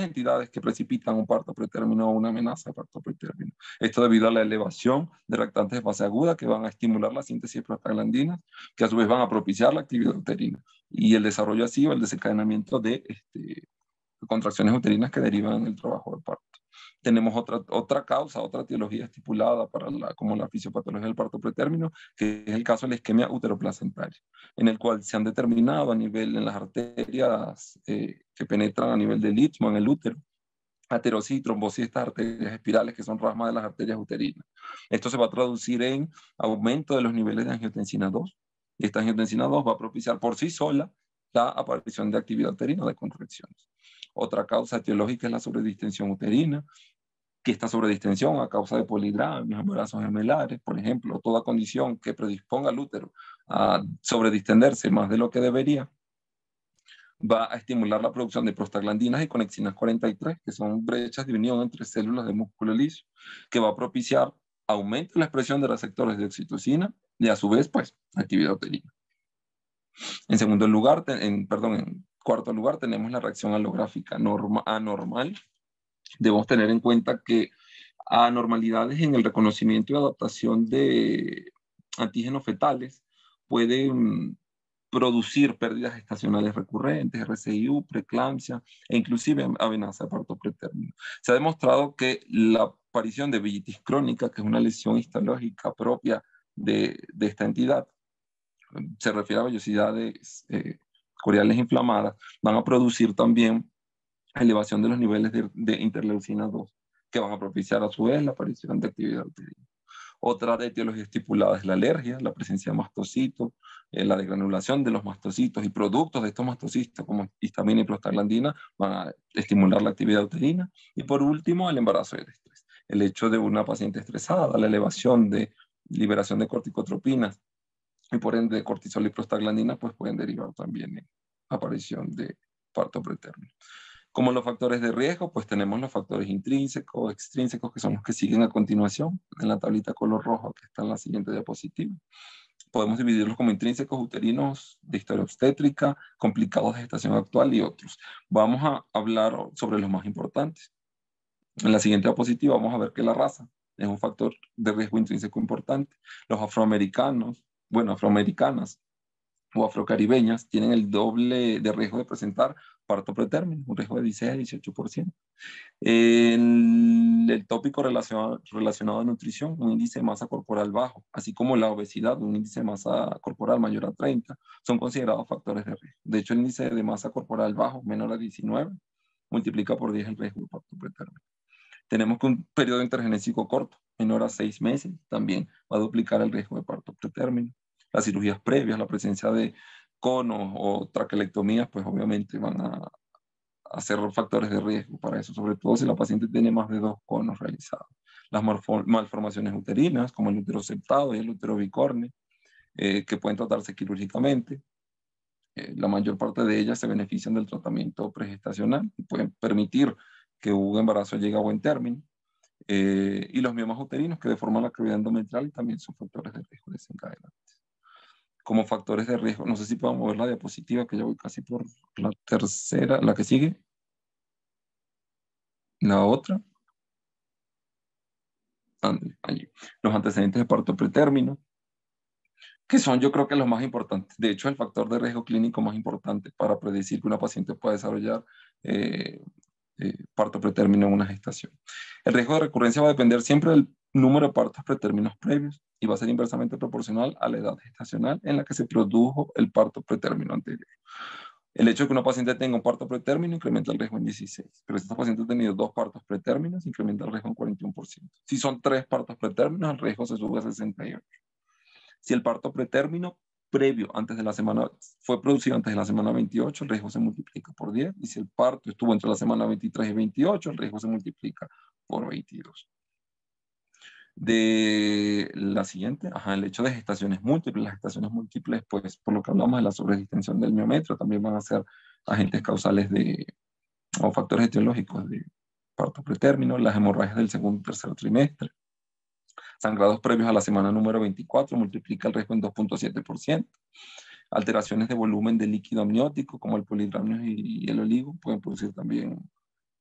entidades que precipitan un parto pretérmino o una amenaza de parto pretérmino. Esto debido a la elevación de reactantes de fase aguda que van a estimular la síntesis de prostaglandinas, que a su vez van a propiciar la actividad uterina y el desarrollo así o el desencadenamiento de contracciones uterinas que derivan del trabajo de parto. Tenemos otra causa, otra etiología estipulada como la fisiopatología del parto pretérmino, que es el caso de la isquemia uteroplacentaria, en el cual se han determinado en las arterias que penetran a nivel del istmo, en el útero, aterosis y trombosis de estas arterias espirales, que son ramas de las arterias uterinas. Esto se va a traducir en aumento de los niveles de angiotensina 2, y esta angiotensina 2 va a propiciar por sí sola la aparición de actividad uterina, de contracciones. Otra causa etiológica es la sobredistensión uterina, que esta sobredistensión a causa de polidramias, embarazos gemelares, por ejemplo, toda condición que predisponga al útero a sobredistenderse más de lo que debería, va a estimular la producción de prostaglandinas y conexinas 43, que son brechas de unión entre células de músculo liso, que va a propiciar aumento de la expresión de receptores de oxitocina y a su vez, pues, actividad uterina. En cuarto lugar, tenemos la reacción alográfica anormal. Debemos tener en cuenta que anormalidades en el reconocimiento y adaptación de antígenos fetales pueden producir pérdidas gestacionales recurrentes, RCIU, preeclampsia e inclusive amenaza de parto pretérmino. Se ha demostrado que la aparición de vellitis crónica, que es una lesión histológica propia de esta entidad, se refiere a vellosidades coriales inflamadas, van a producir también elevación de los niveles de interleucina 2, que van a propiciar a su vez la aparición de actividad uterina. Otra etiología estipulada es la alergia, la presencia de mastocitos, la desgranulación de los mastocitos y productos de estos mastocitos como histamina y prostaglandina van a estimular la actividad uterina. Y por último, el embarazo y el estrés. El hecho de una paciente estresada, la elevación de liberación de corticotropinas y por ende de cortisol y prostaglandina, pues pueden derivar también en aparición de parto pretérmino. Como los factores de riesgo, pues tenemos los factores intrínsecos, extrínsecos, que son los que siguen a continuación en la tablita color rojo que está en la siguiente diapositiva. Podemos dividirlos como intrínsecos uterinos de historia obstétrica, complicados de gestación actual y otros. Vamos a hablar sobre los más importantes. En la siguiente diapositiva vamos a ver que la raza es un factor de riesgo intrínseco importante. Los afroamericanas o afrocaribeñas tienen el doble de riesgo de presentar parto pretérmino, un riesgo de 16 a 18%. El tópico relacionado a nutrición, un índice de masa corporal bajo, así como la obesidad, un índice de masa corporal mayor a 30, son considerados factores de riesgo. De hecho, el índice de masa corporal bajo, menor a 19, multiplica por 10 el riesgo de parto pretérmino. Tenemos que un periodo intergenésico corto, menor a 6 meses, también va a duplicar el riesgo de parto pretérmino. Las cirugías previas, la presencia de conos o traquelectomías, pues obviamente van a ser factores de riesgo para eso, sobre todo si la paciente tiene más de 2 conos realizados. Las malformaciones uterinas, como el útero septado y el útero bicorne, que pueden tratarse quirúrgicamente. La mayor parte de ellas se benefician del tratamiento pregestacional y pueden permitir que un embarazo llegue a buen término. Y los miomas uterinos, que deforman la cavidad endometrial, también son factores de riesgo desencadenantes. Como factores de riesgo, no sé si puedo mover la diapositiva, que ya voy casi por la tercera, la que sigue. La otra. Allí. Los antecedentes de parto pretérmino, que son, yo creo que los más importantes. De hecho, el factor de riesgo clínico más importante para predecir que una paciente pueda desarrollar parto pretérmino en una gestación. El riesgo de recurrencia va a depender siempre del número de partos pretérminos previos y va a ser inversamente proporcional a la edad gestacional en la que se produjo el parto pretérmino anterior. El hecho de que una paciente tenga un parto pretérmino incrementa el riesgo en 16, pero si esta paciente ha tenido 2 partos pretérminos, incrementa el riesgo en 41%. Si son 3 partos pretérminos, el riesgo se sube a 68. Si el parto pretérmino previo, fue producido antes de la semana 28, el riesgo se multiplica por 10, y si el parto estuvo entre la semana 23 y 28, el riesgo se multiplica por 22. De la siguiente, el hecho de gestaciones múltiples. Las gestaciones múltiples, pues por lo que hablamos de la sobredistensión del miometrio, también van a ser agentes causales o factores etiológicos de parto pretérmino. Las hemorragias del segundo y tercer trimestre. Sangrados previos a la semana número 24 multiplica el riesgo en 2.7%. Alteraciones de volumen de líquido amniótico, como el polidramnios y el oligo, pueden producir también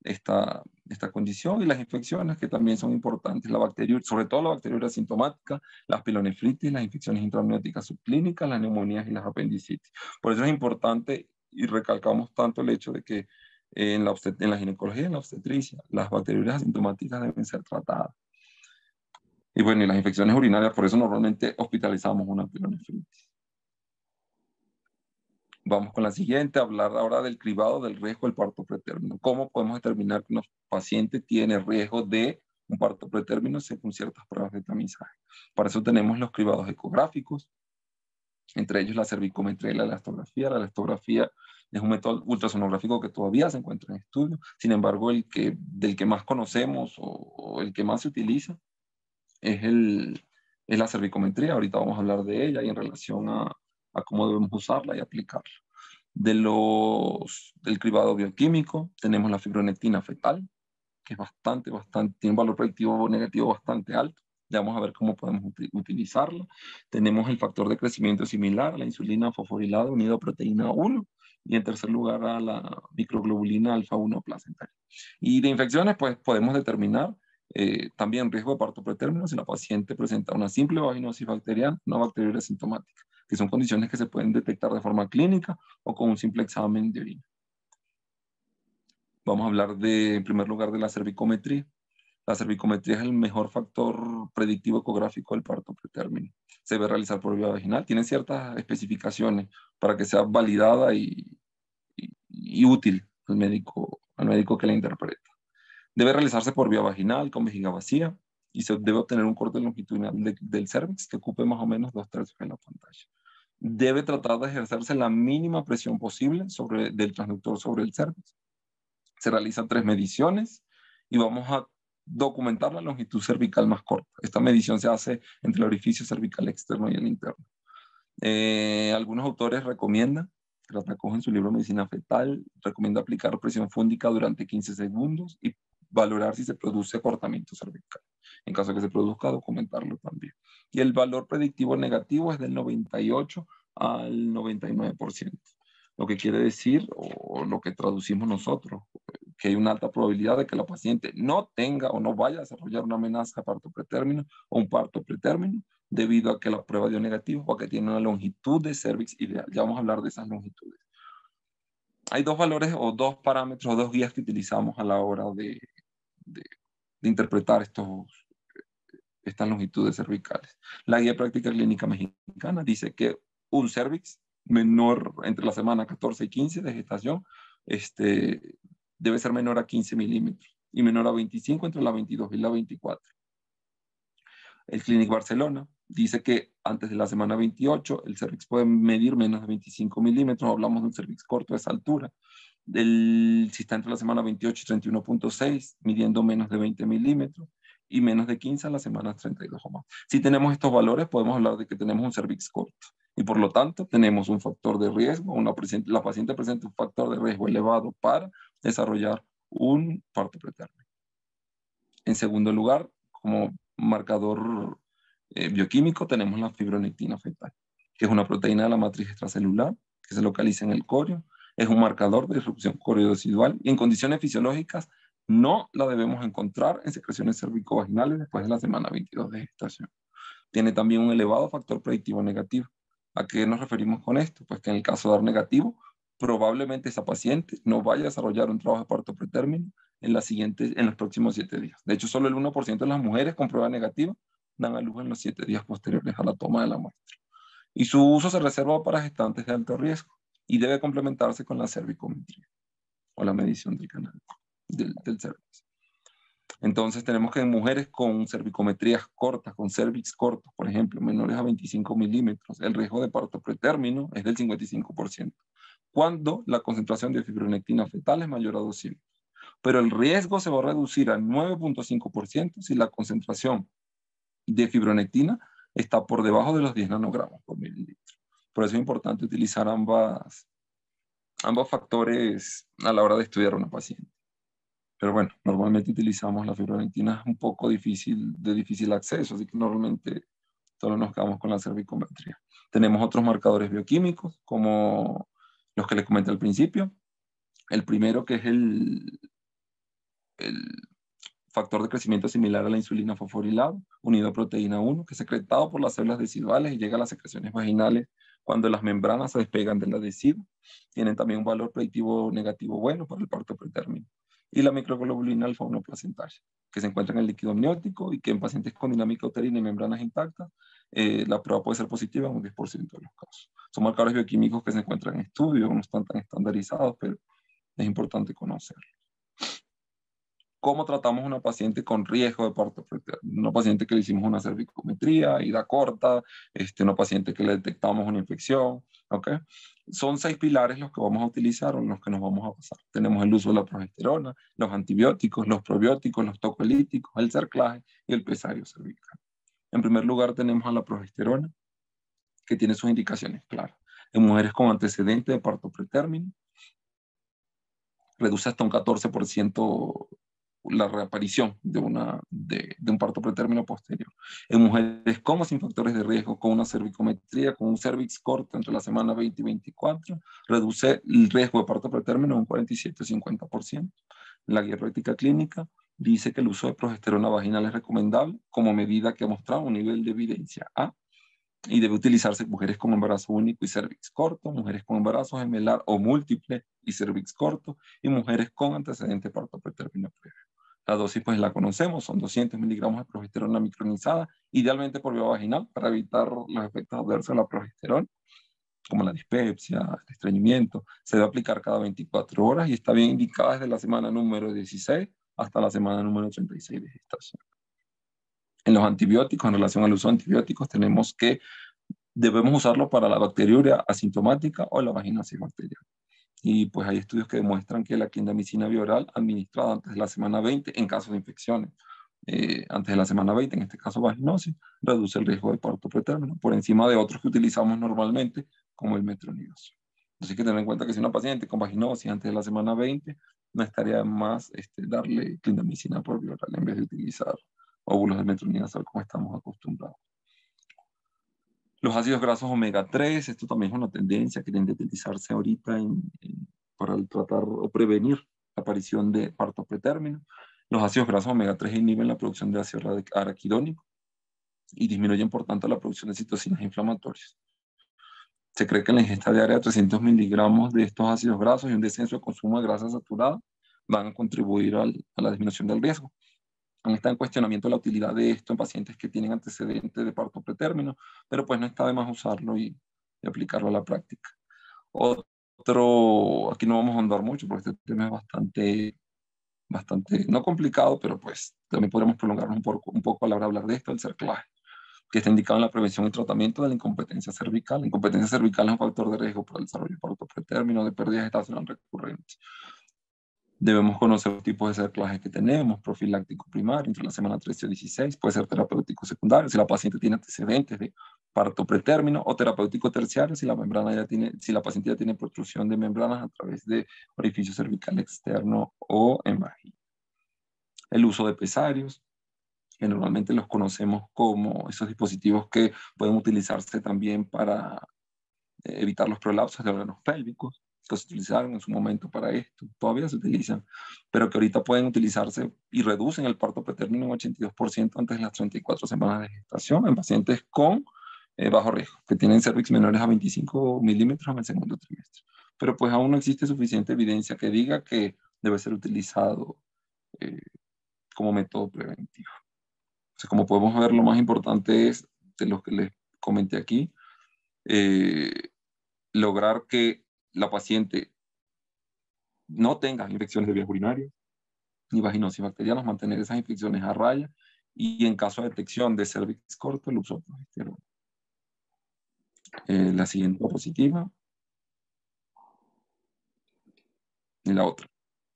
esta condición. Y las infecciones, que también son importantes, sobre todo la bacteriuria asintomática, las pilonefritis, las infecciones intraamnióticas subclínicas, las neumonías y las apendicitis. Por eso es importante, y recalcamos tanto el hecho de que en la ginecología y en la obstetricia. Las bacteriurias asintomáticas deben ser tratadas. Y bueno, y las infecciones urinarias, por eso normalmente hospitalizamos una pielonefritis. Vamos con la siguiente, hablar ahora del cribado del riesgo del parto pretérmino. ¿Cómo podemos determinar que un paciente tiene riesgo de un parto pretérmino según ciertas pruebas de tamizaje? Para eso tenemos los cribados ecográficos, entre ellos la cervicometría y la elastografía. La elastografía es un método ultrasonográfico que todavía se encuentra en estudio. Sin embargo, del que más conocemos o el que más se utiliza es la cervicometría. Ahorita vamos a hablar de ella y en relación a cómo debemos usarla y aplicarla. Del cribado bioquímico tenemos la fibronectina fetal, que es tiene un valor predictivo negativo bastante alto. Ya vamos a ver cómo podemos utilizarla. Tenemos el factor de crecimiento similar a la insulina fosforilada unido a proteína 1. Y en tercer lugar a la microglobulina alfa-1 placentaria. Y de infecciones, pues podemos determinar también riesgo de parto pretérmino si la paciente presenta una simple vaginosis bacteriana, una bacteriuria asintomática, que son condiciones que se pueden detectar de forma clínica o con un simple examen de orina. Vamos a hablar en primer lugar de la cervicometría. La cervicometría es el mejor factor predictivo ecográfico del parto pretérmino. Se debe realizar por vía vaginal. Tiene ciertas especificaciones para que sea validada y útil al médico que la interpreta. Debe realizarse por vía vaginal, con vejiga vacía, y se debe obtener un corte longitudinal del cervix que ocupe más o menos 2/3 de la pantalla. Debe tratar de ejercerse la mínima presión posible del transductor sobre el cervix. Se realizan 3 mediciones y vamos a documentar la longitud cervical más corta. Esta medición se hace entre el orificio cervical externo y el interno. Algunos autores recomiendan, Gratacojo en su libro Medicina Fetal, recomienda aplicar presión fúndica durante 15 segundos y valorar si se produce acortamiento cervical. En caso de que se produzca, documentarlo también. Y el valor predictivo negativo es del 98 al 99%. Lo que quiere decir, o lo que traducimos nosotros, que hay una alta probabilidad de que la paciente no tenga o no vaya a desarrollar una amenaza de parto pretérmino o un parto pretérmino debido a que la prueba dio negativo o a que tiene una longitud de cervix ideal. Ya vamos a hablar de esas longitudes. Hay 2 valores o 2 parámetros o 2 guías que utilizamos a la hora de interpretar estas longitudes cervicales. La guía práctica clínica mexicana dice que un cervix menor entre la semana 14 y 15 de gestación debe ser menor a 15 milímetros y menor a 25 entre la 22 y la 24. El Clinic Barcelona dice que antes de la semana 28 el cervix puede medir menos de 25 milímetros, hablamos de un cervix corto de esa altura. Si está entre la semana 28 y 31.6, midiendo menos de 20 milímetros, y menos de 15 a las semanas 32 o más. Si tenemos estos valores, podemos hablar de que tenemos un cervix corto, y por lo tanto tenemos un factor de riesgo, la paciente presenta un factor de riesgo elevado para desarrollar un parto pretérmino. En segundo lugar, como marcador bioquímico, tenemos la fibronectina fetal, que es una proteína de la matriz extracelular que se localiza en el corio. Es un marcador de disrupción coriodecidual y en condiciones fisiológicas no la debemos encontrar en secreciones cervicovaginales después de la semana 22 de gestación. Tiene también un elevado factor predictivo negativo. ¿A qué nos referimos con esto? Pues que en el caso de dar negativo, probablemente esa paciente no vaya a desarrollar un trabajo de parto pretérmino en los próximos 7 días. De hecho, solo el 1% de las mujeres con prueba negativa dan a luz en los 7 días posteriores a la toma de la muestra. Y su uso se reserva para gestantes de alto riesgo y debe complementarse con la cervicometría o la medición del canal del cervix. Entonces tenemos que en mujeres con cervicometrías cortas, con cervix cortos, por ejemplo, menores a 25 milímetros, el riesgo de parto pretérmino es del 55%, cuando la concentración de fibronectina fetal es mayor a 200. Pero el riesgo se va a reducir al 9.5% si la concentración de fibronectina está por debajo de los 10 nanogramos por mililitro. Por eso es importante utilizar ambos factores a la hora de estudiar a una paciente. Pero bueno, normalmente utilizamos la fibronectina, es un poco de difícil acceso, así que normalmente solo nos quedamos con la cervicometría. Tenemos otros marcadores bioquímicos, como los que les comenté al principio. El primero, que es el factor de crecimiento similar a la insulina fosforilada, unido a proteína 1, que es secretado por las células deciduales y llega a las secreciones vaginales Cuando las membranas se despegan del adhesivo, tienen también un valor predictivo negativo bueno para el parto pretérmino. Y la microglobulina alfa 1 placentaria, que se encuentra en el líquido amniótico y que en pacientes con dinámica uterina y membranas intactas, la prueba puede ser positiva en un 10% de los casos. Son marcadores bioquímicos que se encuentran en estudio, no están tan estandarizados, pero es importante conocerlos. ¿Cómo tratamos a una paciente con riesgo de parto pretérmino? Una paciente que le hicimos una cervicometría, ida corta, una paciente que le detectamos una infección, ¿ok? Son 6 pilares los que vamos a utilizar o en los que nos vamos a basar. Tenemos el uso de la progesterona, los antibióticos, los probióticos, los tocolíticos, el cerclaje y el pesario cervical. En primer lugar tenemos a la progesterona, que tiene sus indicaciones claras. En mujeres con antecedente de parto pretérmino, reduce hasta un 14% la reaparición de un parto pretérmino posterior. En mujeres con o sin factores de riesgo, con una cervicometría, con un cervix corto entre la semana 20 y 24, reduce el riesgo de parto pretérmino en un 47-50%. La guía práctica clínica dice que el uso de progesterona vaginal es recomendable como medida que ha mostrado un nivel de evidencia A, y debe utilizarse en mujeres con embarazo único y cervix corto, mujeres con embarazo gemelar o múltiple y cervix corto, y mujeres con antecedente de parto pretérmino previo. La dosis pues la conocemos, son 200 miligramos de progesterona micronizada, idealmente por vía vaginal para evitar los efectos adversos de la progesterona, como la dispepsia, el estreñimiento. Se debe aplicar cada 24 horas y está bien indicada desde la semana número 16 hasta la semana número 36 de gestación. En los antibióticos, en relación al uso de antibióticos, tenemos que debemos usarlo para la bacteriuria asintomática o la vaginosis bacteriana. Y pues hay estudios que demuestran que la clindamicina bioral administrada antes de la semana 20 en casos de infecciones, antes de la semana 20, en este caso vaginosis, reduce el riesgo de parto pretérmino por encima de otros que utilizamos normalmente, como el metronidazol. Entonces hay que tener en cuenta que si una paciente con vaginosis antes de la semana 20, no estaría más darle clindamicina por bioral en vez de utilizar óvulos de metronidazol como estamos acostumbrados. Los ácidos grasos omega 3, esto también es una tendencia que tiende a utilizarse ahorita para tratar o prevenir la aparición de parto pretérmino. Los ácidos grasos omega 3 inhiben la producción de ácido araquidónico y disminuyen por tanto la producción de citocinas inflamatorias. Se cree que la ingesta diaria de 300 miligramos de estos ácidos grasos y un descenso de consumo de grasa saturada van a contribuir a la disminución del riesgo. Está en cuestionamiento la utilidad de esto en pacientes que tienen antecedentes de parto pretérmino, pero pues no está de más usarlo y aplicarlo a la práctica. Aquí no vamos a ahondar mucho porque este tema es bastante, no complicado, pero pues también podemos prolongarnos un poco a la hora de hablar de esto, el cerclaje, que está indicado en la prevención y tratamiento de la incompetencia cervical. La incompetencia cervical es un factor de riesgo para el desarrollo de parto pretérmino, de pérdida gestacional recurrente. Debemos conocer los tipos de cerclaje que tenemos, profiláctico primario, entre la semana 13 y 16, puede ser terapéutico secundario, si la paciente tiene antecedentes de parto pretérmino, o terapéutico terciario, si la paciente ya tiene protrusión de membranas a través de orificio cervical externo o en vagina. El uso de pesarios, que normalmente los conocemos como esos dispositivos que pueden utilizarse también para evitar los prolapsos de órganos pélvicos, que se utilizaron en su momento para esto, todavía se utilizan, pero que ahorita pueden utilizarse y reducen el parto pretérmino en 82% antes de las 34 semanas de gestación en pacientes con bajo riesgo, que tienen cervix menores a 25 milímetros en el segundo trimestre. Pero pues aún no existe suficiente evidencia que diga que debe ser utilizado como método preventivo. O sea, como podemos ver, lo más importante es, de lo que les comenté aquí, lograr que la paciente no tenga infecciones de vías urinarias ni vaginosis bacterianas, mantener esas infecciones a raya y en caso de detección de cervix corto, el uso de progesterona. La siguiente diapositiva. Y la otra.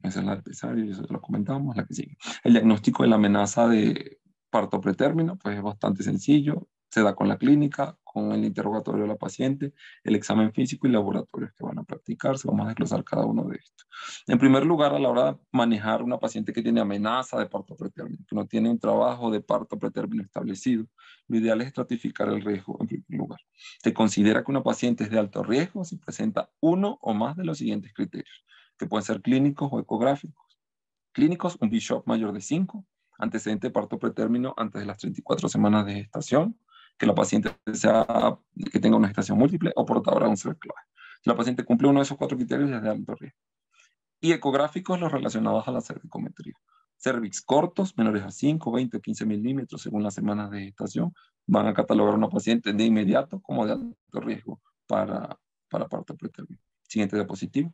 Esa es la del pesario, y eso lo comentamos, la que sigue. El diagnóstico de la amenaza de parto pretérmino, pues es bastante sencillo. Se da con la clínica, con el interrogatorio de la paciente, el examen físico y laboratorios que van a practicarse. Vamos a desglosar cada uno de estos. En primer lugar, a la hora de manejar una paciente que tiene amenaza de parto pretérmino, que no tiene un trabajo de parto pretérmino establecido, lo ideal es estratificar el riesgo en primer lugar. Se considera que una paciente es de alto riesgo si presenta uno o más de los siguientes criterios, que pueden ser clínicos o ecográficos. Clínicos, un BISHOP mayor de 5, antecedente de parto pretérmino antes de las 34 semanas de gestación, que la paciente que tenga una gestación múltiple o portadora de un CRC. Si la paciente cumple uno de esos 4 criterios, es de alto riesgo. Y ecográficos los relacionados a la cervicometría. Cervix cortos, menores a 5, 20 o 15 milímetros según las semanas de gestación, van a catalogar a una paciente de inmediato como de alto riesgo para parto pretérmino. Siguiente diapositiva.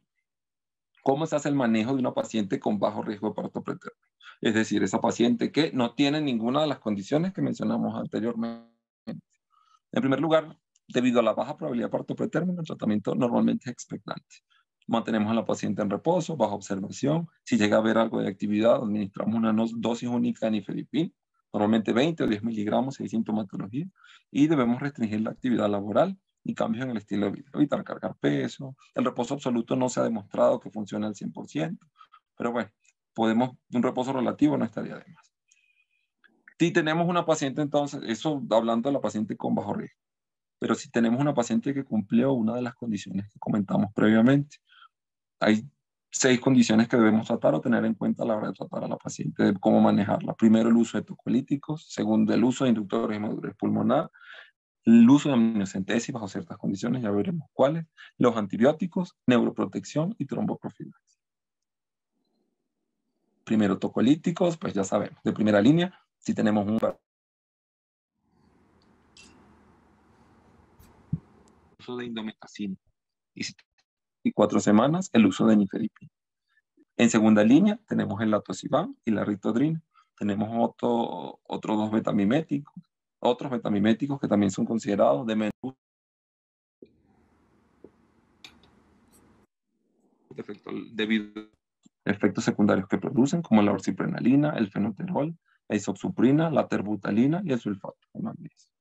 ¿Cómo se hace el manejo de una paciente con bajo riesgo de parto pretérmino? Es decir, esa paciente que no tiene ninguna de las condiciones que mencionamos anteriormente. En primer lugar, debido a la baja probabilidad de parto pretérmino, el tratamiento normalmente es expectante. Mantenemos a la paciente en reposo, bajo observación. Si llega a haber algo de actividad, administramos una dosis única de nifedipin, normalmente 20 o 10 miligramos si hay sintomatología, y debemos restringir la actividad laboral y cambios en el estilo de vida, evitar cargar peso. El reposo absoluto no se ha demostrado que funcione al 100%, pero bueno, un reposo relativo no estaría de más. Si tenemos una paciente, entonces, eso hablando de la paciente con bajo riesgo, pero si tenemos una paciente que cumplió una de las condiciones que comentamos previamente, hay 6 condiciones que debemos tratar o tener en cuenta a la hora de tratar a la paciente, de cómo manejarla. Primero, el uso de tocolíticos. Segundo, el uso de inductores de madurez pulmonar. El uso de amniocentesis bajo ciertas condiciones, ya veremos cuáles. Los antibióticos, neuroprotección y tromboprofilaxis. Primero, tocolíticos, pues ya sabemos, de primera línea, si tenemos un uso de indometacina y 4 semanas el uso de nifedipin. En segunda línea tenemos el latosiban y la ritodrina. Tenemos otros 2 betamiméticos, otros betamiméticos que también son considerados de menor efecto debido a efectos secundarios que producen, como la orsiprenalina, el fenoterol, la isoxsuprina, la terbutalina y el sulfato de magnesio.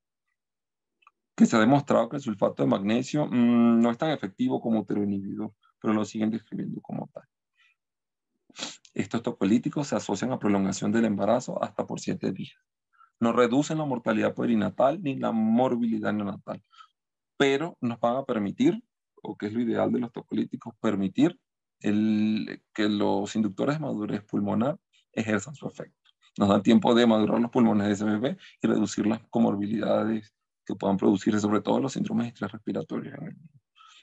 Que se ha demostrado que el sulfato de magnesio no es tan efectivo como uteroinhibidor, pero lo siguen describiendo como tal. Estos tocolíticos se asocian a prolongación del embarazo hasta por 7 días. No reducen la mortalidad perinatal ni la morbilidad neonatal, pero nos van a permitir, o que es lo ideal de los tocolíticos, permitir que los inductores de madurez pulmonar ejerzan su efecto. Nos dan tiempo de madurar los pulmones de ese bebé y reducir las comorbilidades que puedan producirse, sobre todo los síndromes de estrés respiratorio en el niño.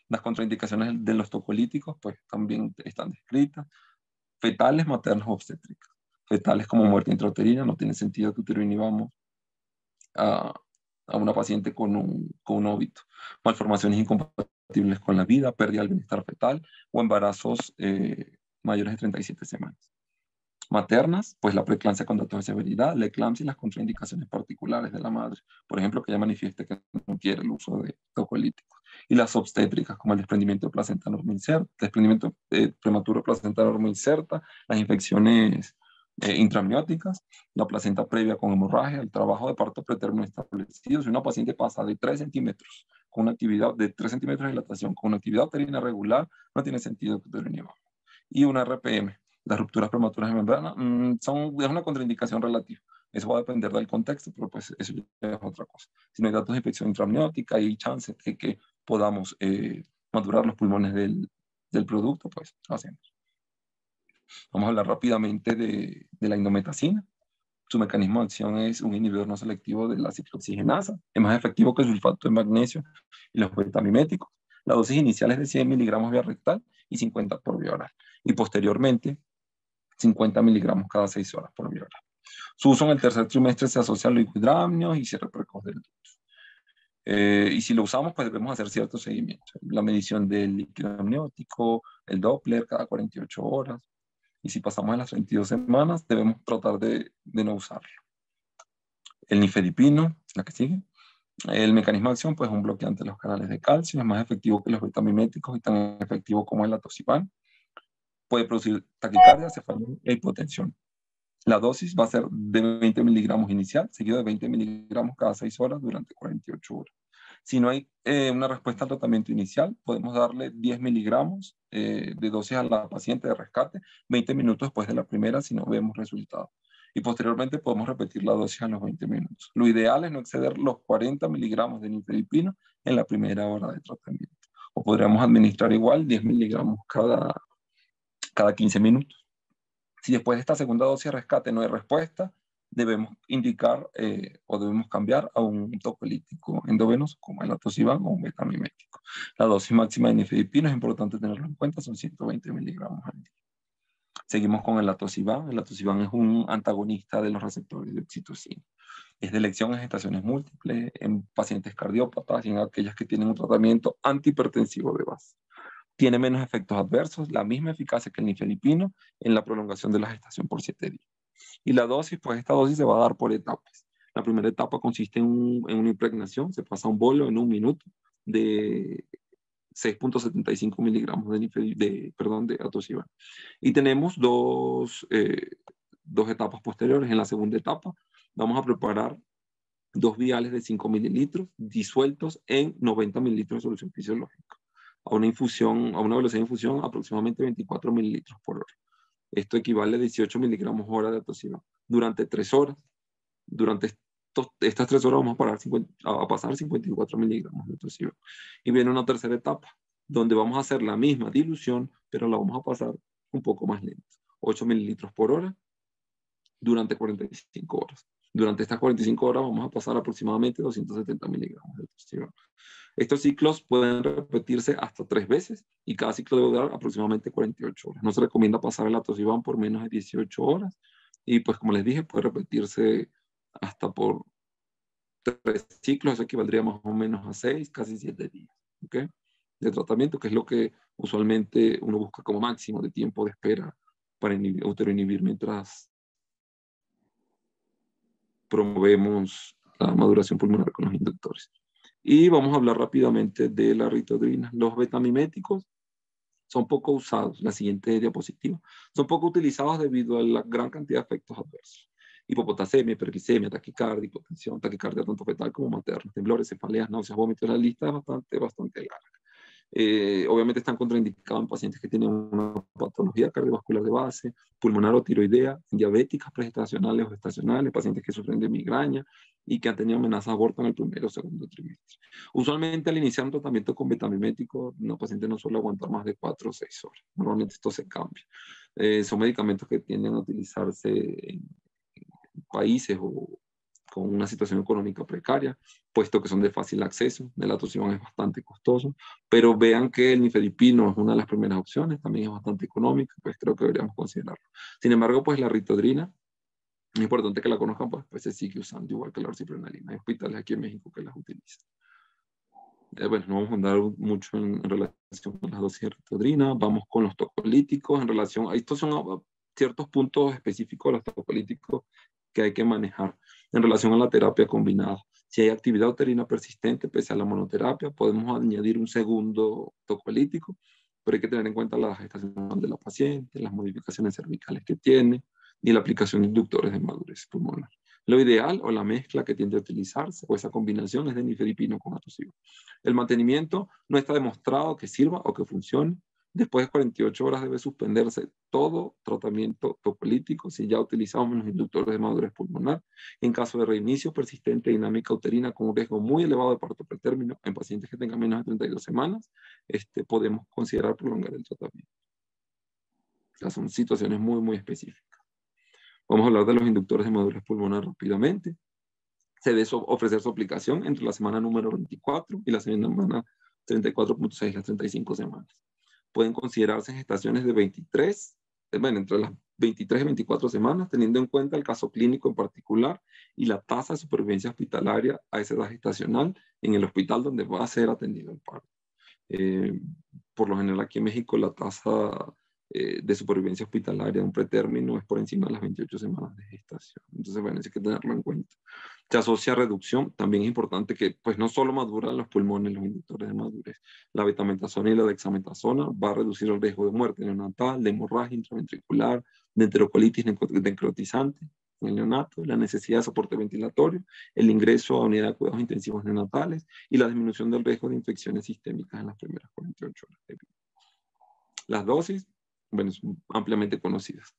Las contraindicaciones de los tocolíticos pues también están descritas. Fetales, maternas, obstétricas. Fetales como muerte intrauterina, no tiene sentido que uteroinhibamos a una paciente con un óbito. Malformaciones incompatibles con la vida, pérdida del bienestar fetal o embarazos mayores de 37 semanas. Maternas, pues la preeclampsia con datos de severidad, la eclampsia y las contraindicaciones particulares de la madre. Por ejemplo, que ella manifieste que no quiere el uso de tocolíticos. Y las obstétricas, como el desprendimiento de placenta normoinserta, desprendimiento prematuro de placenta normoinserta, las infecciones intramnióticas, la placenta previa con hemorragia, el trabajo de parto pretérmino establecido. Si una paciente pasa de 3 centímetros con una actividad de 3 centímetros de dilatación con una actividad uterina regular, no tiene sentido que uteroinhibamos. Y una RPM, las rupturas prematuras de membrana, es una contraindicación relativa. Eso va a depender del contexto, pero pues eso ya es otra cosa. Si no hay datos de infección intramniótica y hay chance de que podamos madurar los pulmones del producto, pues lo hacemos. Vamos a hablar rápidamente de la indometacina. Su mecanismo de acción es un inhibidor no selectivo de la ciclooxigenasa. Es más efectivo que el sulfato de magnesio y los betamiméticos. La dosis inicial es de 100 miligramos vía rectal y 50 por vía oral. Y posteriormente, 50 miligramos cada 6 horas por vía oral. Su uso en el tercer trimestre se asocia a leucodramnios y cierre precoz del ducto. Y si lo usamos, pues debemos hacer ciertos seguimientos. La medición del líquido amniótico, el Doppler cada 48 horas. Y si pasamos de las 32 semanas, debemos tratar de no usarlo. El nifedipino, la que sigue. El mecanismo de acción, pues un bloqueante de los canales de calcio, es más efectivo que los betamiméticos y tan efectivo como el latosiban. Puede producir taquicardia, cefalea e hipotensión. La dosis va a ser de 20 miligramos inicial, seguido de 20 miligramos cada 6 horas durante 48 horas. Si no hay una respuesta al tratamiento inicial, podemos darle 10 miligramos de dosis a la paciente de rescate 20 minutos después de la primera si no vemos resultados. Y posteriormente podemos repetir la dosis a los 20 minutos. Lo ideal es no exceder los 40 miligramos de nifedipino en la primera hora de tratamiento. O podríamos administrar igual 10 miligramos cada 15 minutos. Si después de esta segunda dosis de rescate no hay respuesta, debemos indicar o debemos cambiar a un tocolítico endovenoso como el atosiban o un betamimético. La dosis máxima de nifedipino es importante tenerlo en cuenta, son 120 miligramos al día. Seguimos con el atosiban. El atosiban es un antagonista de los receptores de oxitocina. Es de elección en gestaciones múltiples, en pacientes cardiópatas y en aquellas que tienen un tratamiento antihipertensivo de base. Tiene menos efectos adversos, la misma eficacia que el nifedipino en la prolongación de la gestación por 7 días. Y la dosis, pues esta dosis se va a dar por etapas. La primera etapa consiste en una impregnación, se pasa un bolo en 1 minuto de 6.75 miligramos de atosiban. Y tenemos dos etapas posteriores. En la segunda etapa vamos a preparar 2 viales de 5 mililitros disueltos en 90 mililitros de solución fisiológica a una velocidad de infusión aproximadamente 24 mililitros por hora. Esto equivale a 18 miligramos hora de atosiban. Durante 3 horas, durante estas 3 horas vamos a pasar 54 miligramos de atosiban. Y viene una tercera etapa, donde vamos a hacer la misma dilución, pero la vamos a pasar un poco más lento. 8 mililitros por hora durante 45 horas. Durante estas 45 horas vamos a pasar aproximadamente 270 miligramos de atosiban. Estos ciclos pueden repetirse hasta 3 veces y cada ciclo debe durar aproximadamente 48 horas. No se recomienda pasar el atosiban por menos de 18 horas y pues como les dije puede repetirse hasta por 3 ciclos, eso equivaldría más o menos a 6, casi 7 días, ¿okay? De tratamiento, que es lo que usualmente uno busca como máximo de tiempo de espera para autoinhibir mientras promovemos la maduración pulmonar con los inductores. Y vamos a hablar rápidamente de la ritodrina. Los betamiméticos son poco usados, la siguiente diapositiva, son poco utilizados debido a la gran cantidad de efectos adversos. Hipopotasemia, hiperglicemia, taquicardia, hipotensión, taquicardia tanto fetal como materna, temblores, cefaleas, náuseas, vómitos, la lista es bastante larga. Obviamente están contraindicados en pacientes que tienen una patología cardiovascular de base, pulmonar o tiroidea, diabéticas pregestacionales o gestacionales, pacientes que sufren de migraña y que han tenido amenazas de aborto en el primero o segundo trimestre. Usualmente al iniciar un tratamiento con betamimético, una paciente no suele aguantar más de 4 o 6 horas. Normalmente esto se cambia. Son medicamentos que tienden a utilizarse en países o con una situación económica precaria, puesto que son de fácil acceso, el atosiban es bastante costoso, pero vean que el nifedipino es una de las primeras opciones, también es bastante económica, pues creo que deberíamos considerarlo. Sin embargo, pues la ritodrina, es importante que la conozcan, pues se sigue usando igual que la orciprenalina. Hay hospitales aquí en México que las utilizan. Bueno, no vamos a andar mucho en relación con las dosis de ritodrina, vamos con los tocolíticos en relación a estos son ciertos puntos específicos de los tocolíticos que hay que manejar en relación a la terapia combinada. Si hay actividad uterina persistente pese a la monoterapia, podemos añadir un segundo tocolítico, pero hay que tener en cuenta la gestación de la paciente, las modificaciones cervicales que tiene y la aplicación de inductores de madurez pulmonar. Lo ideal o la mezcla que tiende a utilizarse o esa combinación es de nifedipino con atosiban. El mantenimiento no está demostrado que sirva o que funcione. Después de 48 horas debe suspenderse todo tratamiento tocolítico si ya utilizamos los inductores de madurez pulmonar. En caso de reinicio persistente de dinámica uterina con un riesgo muy elevado de parto pretérmino en pacientes que tengan menos de 32 semanas, podemos considerar prolongar el tratamiento. O sea, son situaciones muy específicas. Vamos a hablar de los inductores de madurez pulmonar rápidamente. Se debe ofrecer su aplicación entre la semana número 24 y la semana 34.6, las 35 semanas. Pueden considerarse en gestaciones de entre las 23 y 24 semanas, teniendo en cuenta el caso clínico en particular y la tasa de supervivencia hospitalaria a esa edad gestacional en el hospital donde va a ser atendido el parto. Por lo general aquí en México la tasa de supervivencia hospitalaria de un pretérmino es por encima de las 28 semanas de gestación. Entonces, bueno, hay que tenerlo en cuenta. Se asocia a reducción. También es importante que, pues, no solo maduran los pulmones, los inductores de madurez. La betametasona y la dexametasona va a reducir el riesgo de muerte neonatal, de hemorragia intraventricular, de enterocolitis necrotizante en el neonato, la necesidad de soporte ventilatorio, el ingreso a unidad de cuidados intensivos neonatales y la disminución del riesgo de infecciones sistémicas en las primeras 48 horas de vida. Las dosis, bueno, son ampliamente conocidas.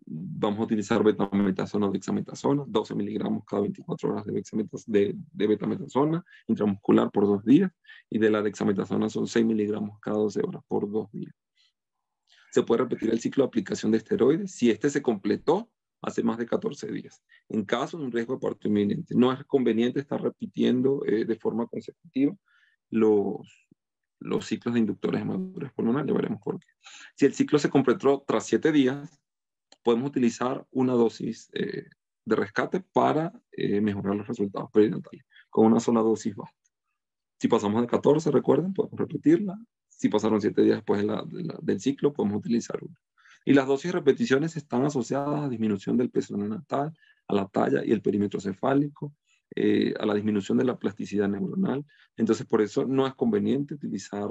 Vamos a utilizar betametasona o dexametasona, 12 miligramos cada 24 horas de betametasona intramuscular por 2 días, y de la dexametasona son 6 miligramos cada 12 horas por 2 días. Se puede repetir el ciclo de aplicación de esteroides. Si este se completó, hace más de 14 días. En caso de un riesgo de parto inminente, no es conveniente estar repitiendo de forma consecutiva los ciclos de inductores de madurez pulmonar, ya veremos por qué. Si el ciclo se completó tras 7 días, podemos utilizar una dosis de rescate para mejorar los resultados perinatales, con una sola dosis basta. Si pasamos de 14, recuerden, podemos repetirla. Si pasaron 7 días después del ciclo, podemos utilizar una. Y las dosis de repeticiones están asociadas a disminución del peso neonatal, a la talla y el perímetro cefálico, a la disminución de la plasticidad neuronal. Entonces, por eso no es conveniente utilizar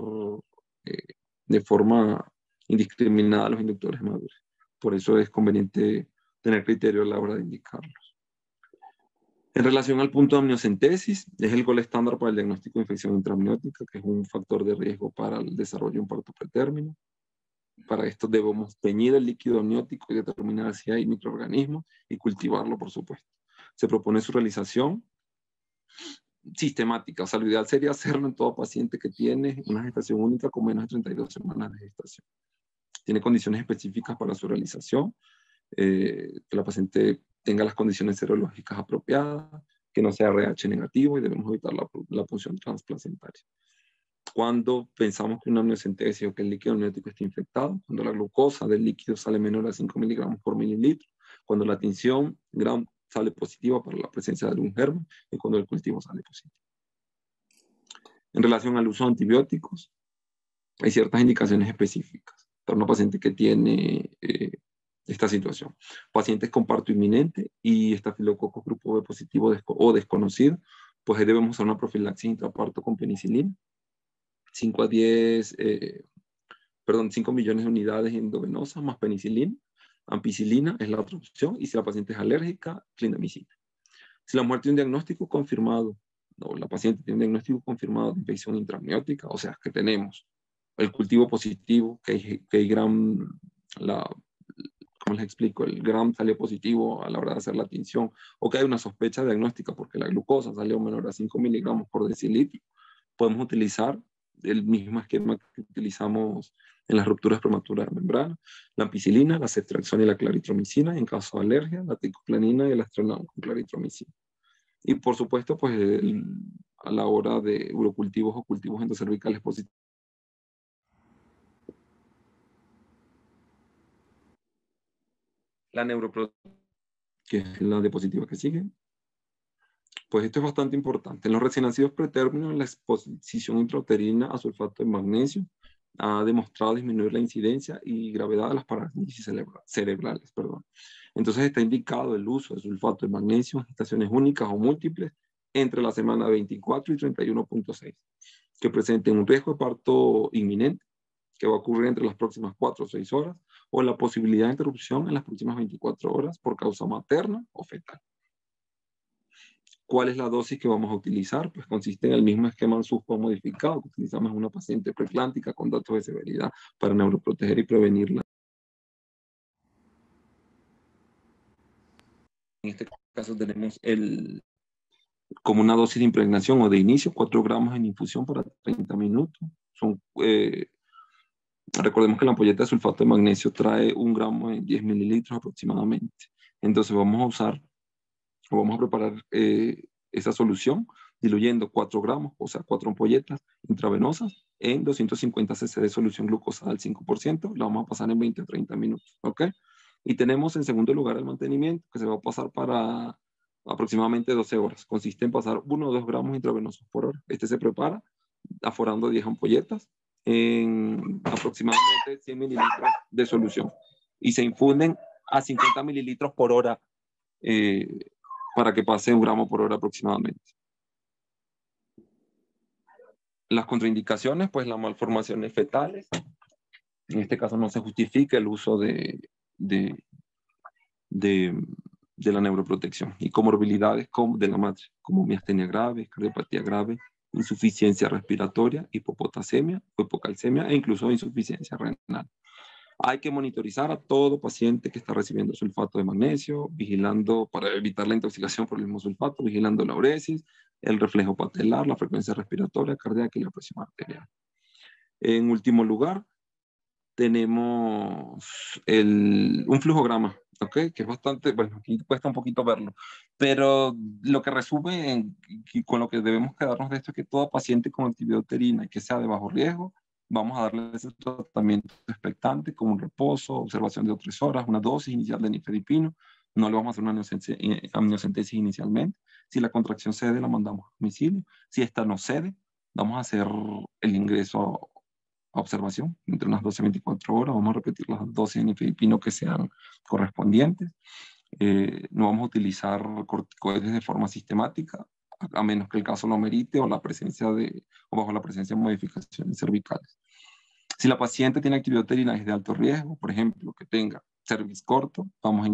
de forma indiscriminada los inductores maduros. Por eso es conveniente tener criterio a la hora de indicarlos. En relación al punto de amniocentesis, es el gol estándar para el diagnóstico de infección intraamniótica, que es un factor de riesgo para el desarrollo de un parto pretérmino. Para esto debemos teñir el líquido amniótico y determinar si hay microorganismos y cultivarlo, por supuesto. Se propone su realización sistemática, o sea, lo ideal sería hacerlo en todo paciente que tiene una gestación única con menos de 32 semanas de gestación. Tiene condiciones específicas para su realización, que la paciente tenga las condiciones serológicas apropiadas, que no sea RH negativo y debemos evitar la punción transplacentaria. Cuando pensamos que una amniocentesis o que el líquido amniótico está infectado, cuando la glucosa del líquido sale menor a 5 miligramos por mililitro, cuando la tinción Gram sale positiva para la presencia de algún germen y cuando el cultivo sale positivo. En relación al uso de antibióticos, hay ciertas indicaciones específicas para una paciente que tiene esta situación. Pacientes con parto inminente y estafilococo grupo B positivo o desconocido, pues ahí debemos usar una profilaxis intraparto con penicilina. 5 millones de unidades endovenosas más penicilina. Ampicilina es la otra opción, y si la paciente es alérgica, clindamicina. Si la mujer tiene un diagnóstico confirmado, o la paciente tiene un diagnóstico confirmado de infección intraamniótica, o sea, que tenemos el cultivo positivo, que hay Gram, ¿cómo les explico? El Gram salió positivo a la hora de hacer la tinción, o que hay una sospecha diagnóstica porque la glucosa salió menor a 5 miligramos por decilitro, podemos utilizar el mismo esquema que utilizamos en las rupturas prematuras de membrana, la ampicilina, la ceftriaxona y la claritromicina, y en caso de alergia, la tecoplanina y el astronauta con claritromicina. Y por supuesto, pues a la hora de urocultivos o cultivos endocervicales positivos. La neuroproteína, que es la diapositiva que sigue, pues esto es bastante importante. En los recién nacidos pretérminos, la exposición intrauterina a sulfato de magnesio ha demostrado disminuir la incidencia y gravedad de las parálisis cerebrales. Entonces está indicado el uso de sulfato de magnesio en gestaciones únicas o múltiples entre la semana 24 y 31.6, que presenten un riesgo de parto inminente, que va a ocurrir entre las próximas 4 o 6 horas, o la posibilidad de interrupción en las próximas 24 horas por causa materna o fetal. ¿Cuál es la dosis que vamos a utilizar? Pues consiste en el mismo esquema SUSPA modificado que utilizamos en una paciente preclántica con datos de severidad para neuroproteger y prevenirla. En este caso tenemos como una dosis de impregnación o de inicio, 4 gramos en infusión para 30 minutos. Recordemos que la ampolleta de sulfato de magnesio trae 1 gramo en 10 mililitros aproximadamente. Entonces vamos a preparar esa solución diluyendo 4 gramos, o sea, 4 ampolletas intravenosas en 250 cc de solución glucosada al 5%. La vamos a pasar en 20 a 30 minutos, ¿ok? Y tenemos en segundo lugar el mantenimiento, que se va a pasar para aproximadamente 12 horas. Consiste en pasar 1 o 2 gramos intravenosos por hora. Este se prepara aforando 10 ampolletas en aproximadamente 100 mililitros de solución. Y se infunden a 50 mililitros por hora para que pase 1 gramo por hora aproximadamente. Las contraindicaciones, pues las malformaciones fetales. En este caso no se justifica el uso de la neuroprotección. Y comorbilidades de la madre, como miastenia grave, cardiopatía grave, insuficiencia respiratoria, hipopotasemia, hipocalcemia e incluso insuficiencia renal. Hay que monitorizar a todo paciente que está recibiendo sulfato de magnesio, vigilando para evitar la intoxicación por el mismo sulfato, vigilando la uresis, el reflejo patelar, la frecuencia respiratoria, cardíaca y la presión arterial. En último lugar, tenemos un flujograma ¿ok? Que es bastante, bueno, aquí cuesta un poquito verlo, pero lo que resume con lo que debemos quedarnos de esto es que todo paciente con antibioterina que sea de bajo riesgo, vamos a darle ese tratamiento expectante con un reposo, observación de 3 horas, una dosis inicial de nifedipino, no le vamos a hacer una amniocentesis inicialmente. Si la contracción cede, la mandamos a domicilio. Si esta no cede, vamos a hacer el ingreso a observación entre unas 12 y 24 horas. Vamos a repetir las dosis de nifedipino que sean correspondientes. No vamos a utilizar corticoides de forma sistemática, a menos que el caso lo merite o bajo la presencia de modificaciones cervicales. Si la paciente tiene actividad uterina de alto riesgo, por ejemplo, que tenga cervix corto, vamos a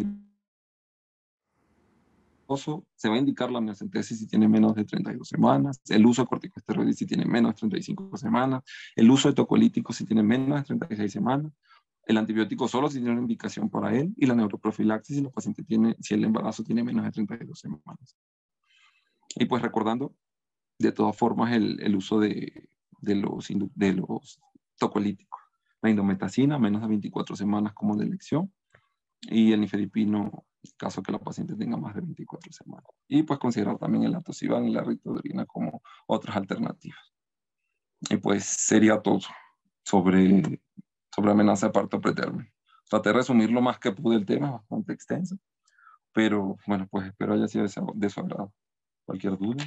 se va a indicar la amniocentesis si tiene menos de 32 semanas, el uso de corticosteroides si tiene menos de 35 semanas, el uso de tocolíticos si tiene menos de 36 semanas, el antibiótico solo si tiene una indicación para él, y la neuroprofilaxis si si el embarazo tiene menos de 32 semanas. Y pues recordando, de todas formas, el uso de los tocolíticos. La indometacina, menos de 24 semanas como de elección, y el nifedipino, en caso que la paciente tenga más de 24 semanas. Y pues considerar también el atosiban y la ritodrina como otras alternativas. Y pues sería todo sobre amenaza de parto pretérmino. Traté de resumir lo más que pude el tema, es bastante extenso, pero bueno, pues espero haya sido de su agrado. Cualquier duda.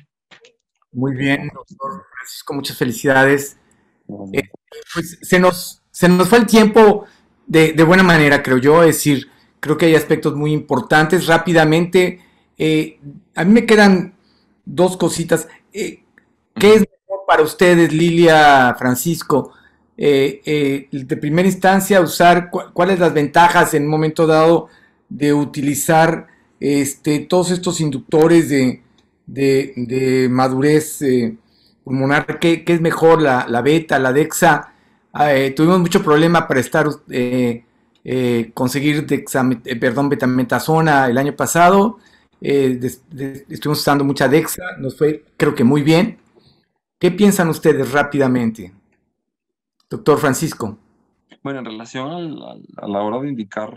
Muy bien, doctor Francisco, muchas felicidades. Pues se nos fue el tiempo de buena manera, creo yo, es decir, creo que hay aspectos muy importantes. Rápidamente, a mí me quedan dos cositas. ¿Qué es mejor para ustedes, Lilia, Francisco? De primera instancia, usar cuáles las ventajas en un momento dado de utilizar todos estos inductores de madurez pulmonar. ¿Qué es mejor, la beta, la dexa? Tuvimos mucho problema para conseguir betametasona el año pasado. Estuvimos usando mucha dexa, nos fue creo que muy bien. ¿Qué piensan ustedes rápidamente, doctor Francisco? Bueno, en relación a la hora de indicar,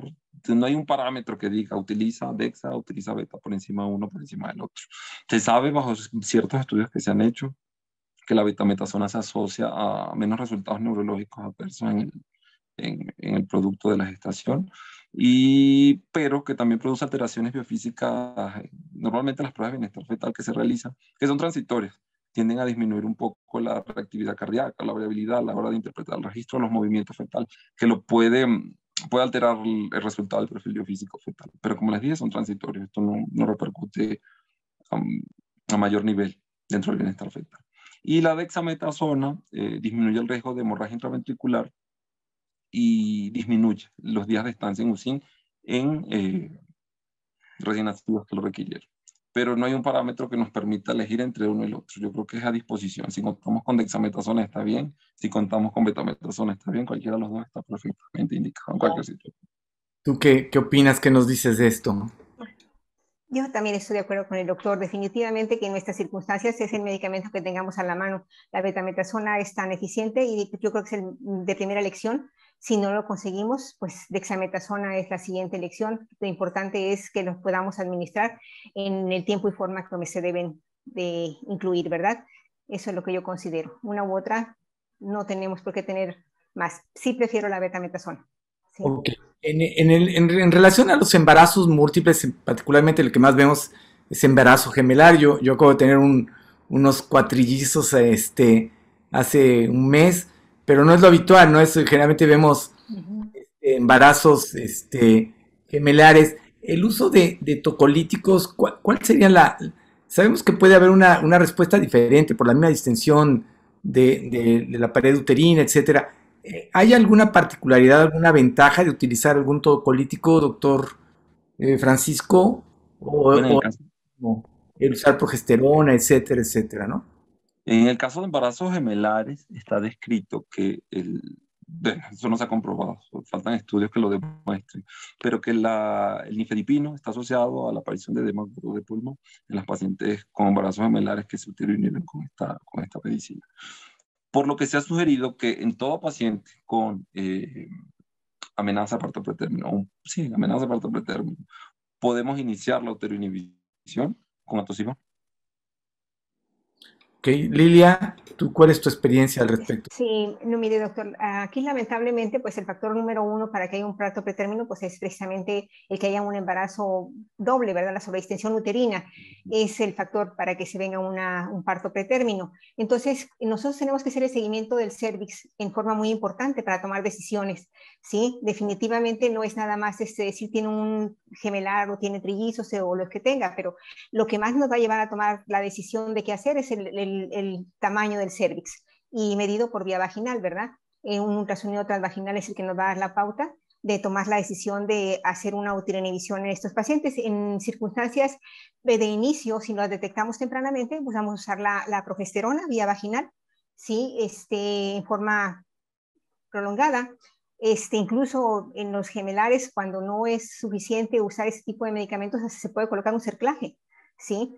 no hay un parámetro que diga utiliza DEXA, utiliza beta por encima de uno, por encima del otro. Se sabe bajo ciertos estudios que se han hecho que la betametasona se asocia a menos resultados neurológicos adversos en el producto de la gestación, pero que también produce alteraciones biofísicas, normalmente las pruebas de bienestar fetal que se realizan, que son transitorias, tienden a disminuir un poco la reactividad cardíaca, la variabilidad a la hora de interpretar el registro de los movimientos fetal, que lo puede alterar el resultado del perfil biofísico fetal. Pero como les dije, son transitorios, esto no repercute a mayor nivel dentro del bienestar fetal. Y la dexametasona disminuye el riesgo de hemorragia intraventricular y disminuye los días de estancia en UCIN en recién nacidos que lo requirieron. Pero no hay un parámetro que nos permita elegir entre uno y el otro. Yo creo que es a disposición. Si contamos con dexametasona está bien, si contamos con betametasona está bien, cualquiera de los dos está perfectamente indicado en cualquier situación. ¿Tú qué opinas? ¿Qué nos dices de esto? Yo también estoy de acuerdo con el doctor. Definitivamente que en nuestras circunstancias es el medicamento que tengamos a la mano. La betametasona es tan eficiente y yo creo que es el de primera elección. Si no lo conseguimos, pues dexametasona es la siguiente elección. Lo importante es que los podamos administrar en el tiempo y forma que se deben de incluir, ¿verdad? Eso es lo que yo considero. Una u otra, no tenemos por qué tener más. Sí prefiero la betametasona. Sí. Okay. En relación a los embarazos múltiples, particularmente el que más vemos es embarazo gemelar. Yo acabo de tener unos cuatrillizos hace un mes, pero no es lo habitual, ¿no? Generalmente vemos embarazos gemelares. El uso de tocolíticos, ¿cuál sería sabemos que puede haber una respuesta diferente por la misma distensión de la pared uterina, etcétera. ¿Hay alguna particularidad, alguna ventaja de utilizar algún tocolítico, doctor Francisco? Bueno, O el usar progesterona, etcétera, etcétera, ¿no? en el caso de embarazos gemelares está descrito que eso no se ha comprobado, faltan estudios que lo demuestren, pero que el nifedipino está asociado a la aparición de edema de pulmón en las pacientes con embarazos gemelares que se utilizan con esta medicina. Por lo que se ha sugerido que en todo paciente con amenaza de parto pretérmino. Sí, amenaza de parto pretérmino. ¿Podemos iniciar la uteroinhibición con atosima? Ok, Lilia, ¿tú cuál es tu experiencia al respecto? Sí, no, mire, doctor, aquí lamentablemente, pues el factor número uno para que haya un parto pretérmino, pues es precisamente el que haya un embarazo doble, ¿verdad? La sobreextensión uterina es el factor para que se venga un parto pretérmino. Entonces, nosotros tenemos que hacer el seguimiento del cervix en forma muy importante para tomar decisiones, ¿sí? Definitivamente no es nada más decir tiene un gemelar o tiene trillizos o lo que tenga, pero lo que más nos va a llevar a tomar la decisión de qué hacer es el tamaño del cervix y medido por vía vaginal, ¿verdad? Un ultrasonido transvaginal es el que nos va a dar la pauta de tomar la decisión de hacer una uteroinhibición en estos pacientes. En circunstancias de inicio, si lo detectamos tempranamente, pues vamos a usar la progesterona vía vaginal, ¿sí? En forma prolongada. Incluso en los gemelares, cuando no es suficiente usar ese tipo de medicamentos, se puede colocar un cerclaje, ¿sí?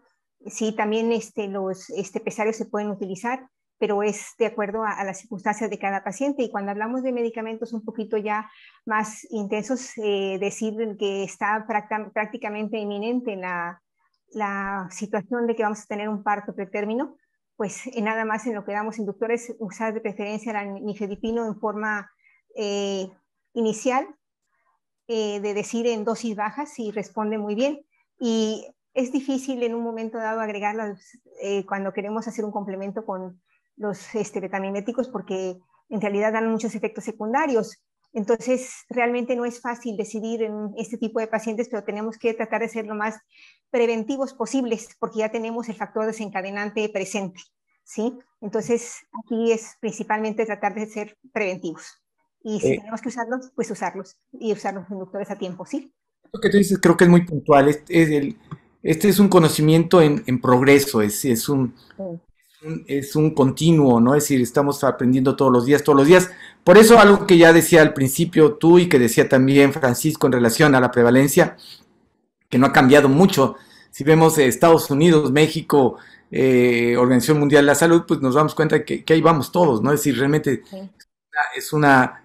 Sí, también los pesarios se pueden utilizar, pero es de acuerdo a las circunstancias de cada paciente. Y cuando hablamos de medicamentos un poquito ya más intensos, decir que está prácticamente inminente la situación de que vamos a tener un parto pretérmino, pues nada más en lo que damos inductores, usar de preferencia la nifedipino en forma inicial, de decir en dosis bajas, si responde muy bien. Y es difícil en un momento dado agregarlas cuando queremos hacer un complemento con los betamiméticos, porque en realidad dan muchos efectos secundarios. Entonces, realmente no es fácil decidir en este tipo de pacientes, pero tenemos que tratar de ser lo más preventivos posibles, porque ya tenemos el factor desencadenante presente, ¿sí? Entonces, aquí es principalmente tratar de ser preventivos. Y si tenemos que usarlos, pues usarlos, y usar los inductores a tiempo, ¿sí? Lo que tú dices creo que es muy puntual. Este es un conocimiento en progreso, es un continuo, ¿no? Es decir, estamos aprendiendo todos los días, todos los días. Por eso algo que ya decía al principio tú y que decía también Francisco en relación a la prevalencia, que no ha cambiado mucho. Si vemos Estados Unidos, México, Organización Mundial de la Salud, pues nos damos cuenta que ahí vamos todos, ¿no? Es decir, realmente es una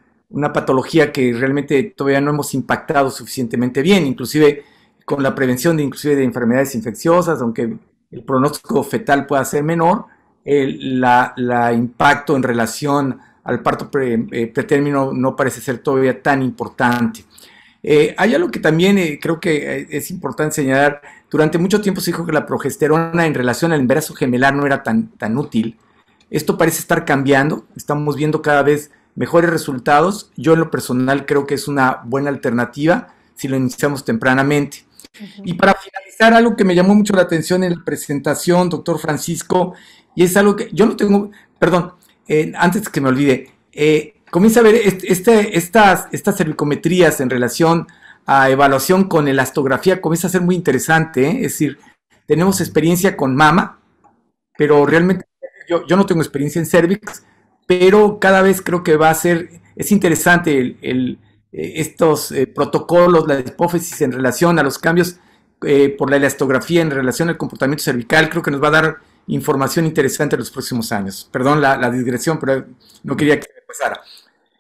patología que realmente todavía no hemos impactado suficientemente bien, inclusive con la prevención de enfermedades infecciosas, aunque el pronóstico fetal pueda ser menor, la impacto en relación al parto pretérmino no parece ser todavía tan importante. Hay algo que también creo que es importante señalar. Durante mucho tiempo se dijo que la progesterona en relación al embarazo gemelar no era tan útil. Esto parece estar cambiando. Estamos viendo cada vez mejores resultados. Yo en lo personal creo que es una buena alternativa si lo iniciamos tempranamente. Y para finalizar, algo que me llamó mucho la atención en la presentación, doctor Francisco, y es algo que yo no tengo, perdón, antes que me olvide, comienza a ver estas cervicometrías en relación a evaluación con elastografía, comienza a ser muy interesante, ¿eh? Es decir, tenemos experiencia con mama, pero realmente yo no tengo experiencia en cervix, pero cada vez creo que va a ser, es interesante estos protocolos, la hipótesis en relación a los cambios por la elastografía en relación al comportamiento cervical, creo que nos va a dar información interesante en los próximos años. Perdón la digresión, pero no quería que me pasara.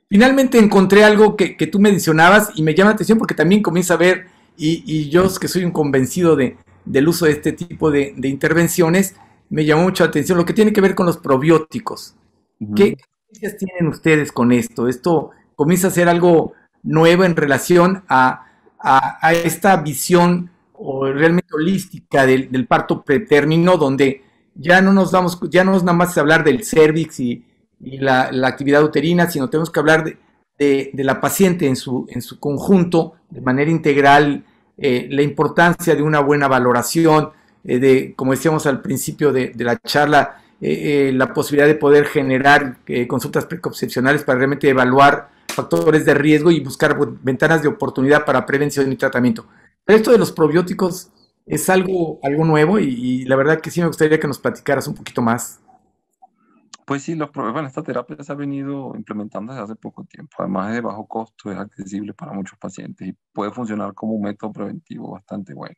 Finalmente encontré algo que tú mencionabas y me llama la atención porque también comienza a ver, y yo que soy un convencido del uso de este tipo de intervenciones, me llamó mucho la atención lo que tiene que ver con los probióticos. ¿Qué experiencias tienen ustedes con esto? Esto comienza a ser algo nuevo en relación a esta visión o realmente holística del parto pretérmino, donde ya no es nada más hablar del cervix y la actividad uterina, sino tenemos que hablar de la paciente en su conjunto, de manera integral, la importancia de una buena valoración, como decíamos al principio de la charla, la posibilidad de poder generar consultas preconcepcionales para realmente evaluar factores de riesgo y buscar ventanas de oportunidad para prevención y tratamiento. Pero esto de los probióticos es algo nuevo y la verdad que sí me gustaría que nos platicaras un poquito más. Pues sí, bueno, esta terapia se ha venido implementando desde hace poco tiempo. Además es de bajo costo, es accesible para muchos pacientes y puede funcionar como un método preventivo bastante bueno.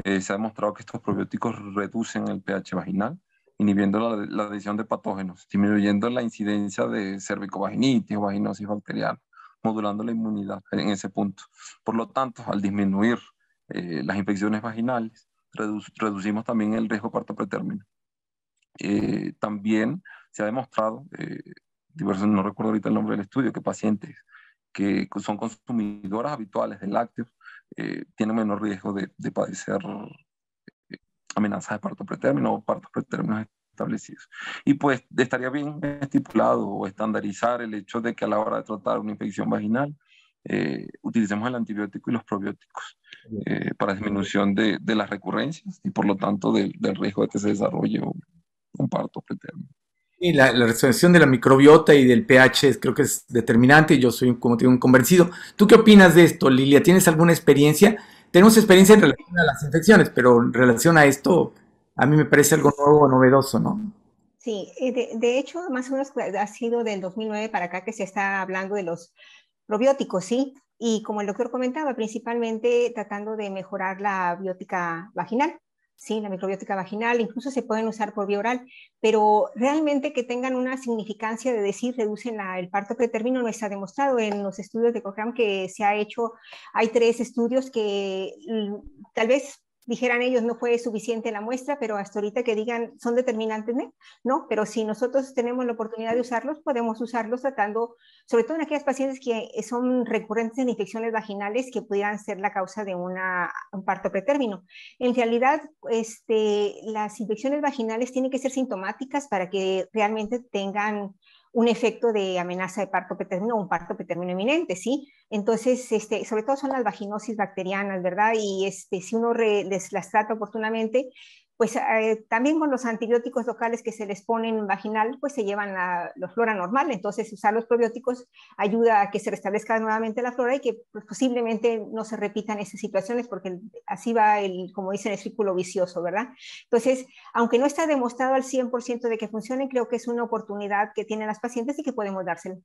Se ha demostrado que estos probióticos reducen el pH vaginal, inhibiendo la adición de patógenos, disminuyendo la incidencia de cervicovaginitis o vaginosis bacteriana. modulando la inmunidad en ese punto. Por lo tanto, al disminuir las infecciones vaginales, reducimos también el riesgo de parto pretérmino. También se ha demostrado, diversos, no recuerdo ahorita el nombre del estudio, que pacientes que son consumidoras habituales de lácteos tienen menor riesgo de padecer amenazas de parto pretérmino o partos pretérminos establecidos. Y pues estaría bien estipulado o estandarizar el hecho de que a la hora de tratar una infección vaginal utilicemos el antibiótico y los probióticos para disminución de las recurrencias y por lo tanto del riesgo de que se desarrolle un parto pretérmino. Y la restauración de la microbiota y del pH creo que es determinante y yo soy, como te digo, un convencido. ¿Tú qué opinas de esto, Lilia? ¿Tienes alguna experiencia? Tenemos experiencia en relación a las infecciones, pero en relación a esto, a mí me parece algo nuevo, novedoso, ¿no? Sí, de hecho, más o menos ha sido del 2009 para acá que se está hablando de los probióticos, ¿sí? Y como el doctor comentaba, principalmente tratando de mejorar la biótica vaginal. Sí, la microbiótica vaginal, incluso se pueden usar por vía oral, pero realmente que tengan una significancia de decir reducen el parto pretérmino no está demostrado. En los estudios de Cochrane que se ha hecho, hay 3 estudios que tal vez dijeran ellos no fue suficiente la muestra, pero hasta ahorita que digan son determinantes, ¿no? Pero si nosotros tenemos la oportunidad de usarlos, podemos usarlos tratando, sobre todo en aquellas pacientes que son recurrentes en infecciones vaginales que pudieran ser la causa de un parto pretérmino. En realidad, las infecciones vaginales tienen que ser sintomáticas para que realmente tengan un efecto de amenaza de parto pretérmino o un parto pretérmino inminente, ¿sí? Entonces, sobre todo son las vaginosis bacterianas, ¿verdad? Y si uno las trata oportunamente, pues también con los antibióticos locales que se les ponen vaginal, pues se llevan la flora normal. Entonces, usar los probióticos ayuda a que se restablezca nuevamente la flora y que pues, posiblemente no se repitan esas situaciones porque así va como dicen, el círculo vicioso, ¿verdad? Entonces, aunque no está demostrado al 100% de que funcione, creo que es una oportunidad que tienen las pacientes y que podemos dárselo.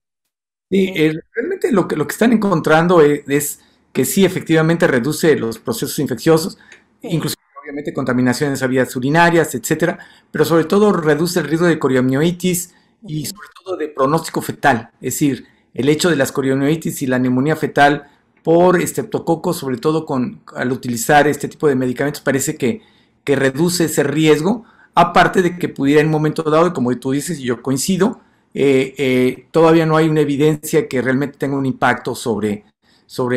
Sí, realmente lo que están encontrando es que sí, efectivamente reduce los procesos infecciosos, Sí. incluso obviamente contaminaciones a vías urinarias, etcétera, pero sobre todo reduce el riesgo de coriamnionitis y sobre todo de pronóstico fetal, es decir, el hecho de las coriamnionitis y la neumonía fetal por estreptococos, sobre todo al utilizar este tipo de medicamentos, parece que reduce ese riesgo, aparte de que pudiera en un momento dado, y como tú dices, y yo coincido, todavía no hay una evidencia que realmente tenga un impacto sobre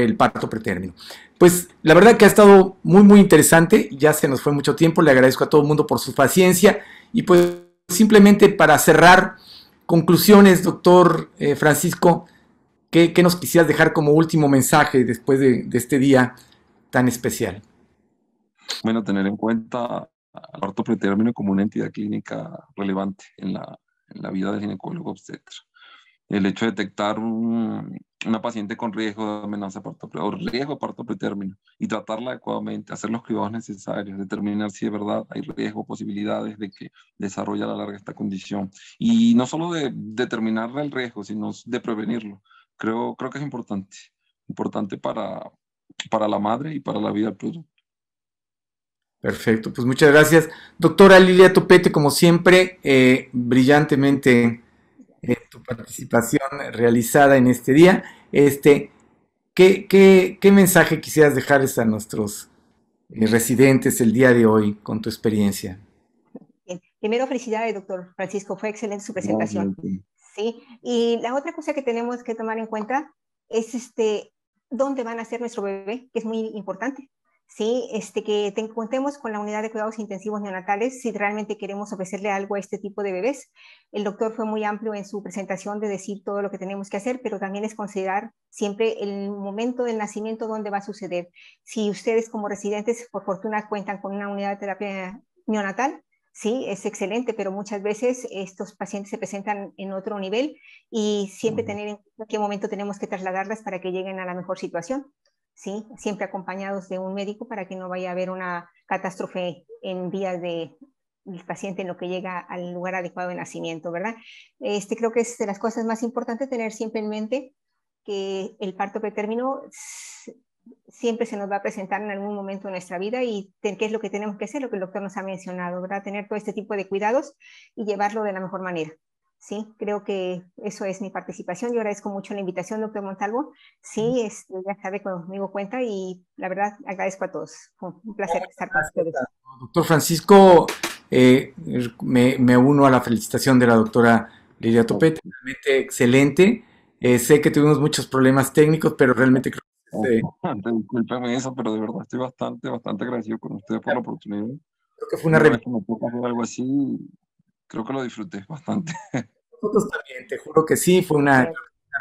el parto pretérmino. Pues la verdad que ha estado muy, muy interesante. Ya se nos fue mucho tiempo. Le agradezco a todo el mundo por su paciencia. Y pues simplemente para cerrar, conclusiones, doctor Francisco, ¿qué nos quisieras dejar como último mensaje después de este día tan especial? Bueno, tener en cuenta al parto pretérmino como una entidad clínica relevante en la vida del ginecólogo obstetra. El hecho de detectar una paciente con riesgo de amenaza de parto o riesgo de parto pretérmino y tratarla adecuadamente, hacer los cuidados necesarios, determinar si de verdad hay riesgo, posibilidades de que desarrolle a la larga esta condición. Y no solo de determinar el riesgo, sino de prevenirlo. Creo que es importante para la madre y para la vida del producto. Perfecto, pues muchas gracias. Doctora Lilia Topete, como siempre, brillantemente tu participación realizada en este día. ¿Qué mensaje quisieras dejarles a nuestros residentes el día de hoy con tu experiencia? Bien. Primero, felicidades, doctor Francisco. Fue excelente su presentación. Sí. Y la otra cosa que tenemos que tomar en cuenta es dónde van a ser nuestro bebé, que es muy importante. Sí, que contemos con la unidad de cuidados intensivos neonatales si realmente queremos ofrecerle algo a este tipo de bebés. El doctor fue muy amplio en su presentación de decir todo lo que tenemos que hacer, pero también es considerar siempre el momento del nacimiento donde va a suceder. Si ustedes como residentes, por fortuna, cuentan con una unidad de terapia neonatal, sí, es excelente, pero muchas veces estos pacientes se presentan en otro nivel y siempre tener en cuenta qué momento tenemos que trasladarlas para que lleguen a la mejor situación. ¿Sí? Siempre acompañados de un médico para que no vaya a haber una catástrofe en vías del paciente en lo que llega al lugar adecuado de nacimiento, ¿verdad? Creo que es de las cosas más importantes tener siempre en mente que el parto pretérmino siempre se nos va a presentar en algún momento de nuestra vida y qué es lo que tenemos que hacer, lo que el doctor nos ha mencionado, ¿verdad? Tener todo este tipo de cuidados y llevarlo de la mejor manera. Sí, creo que eso es mi participación. Yo agradezco mucho la invitación, doctor Montalvo. Sí, ya sabe, conmigo cuenta y la verdad agradezco a todos. Fue un placer estar con ustedes. Doctor Francisco, me uno a la felicitación de la doctora Lilia Topete, realmente excelente. Sé que tuvimos muchos problemas técnicos, pero realmente creo que Discúlpeme eso, pero de verdad estoy bastante agradecido con ustedes por la oportunidad. creo que fue una Primera vez revisión. que me toca hacer algo así, creo que lo disfruté bastante. Nosotros también, te juro que sí, fue una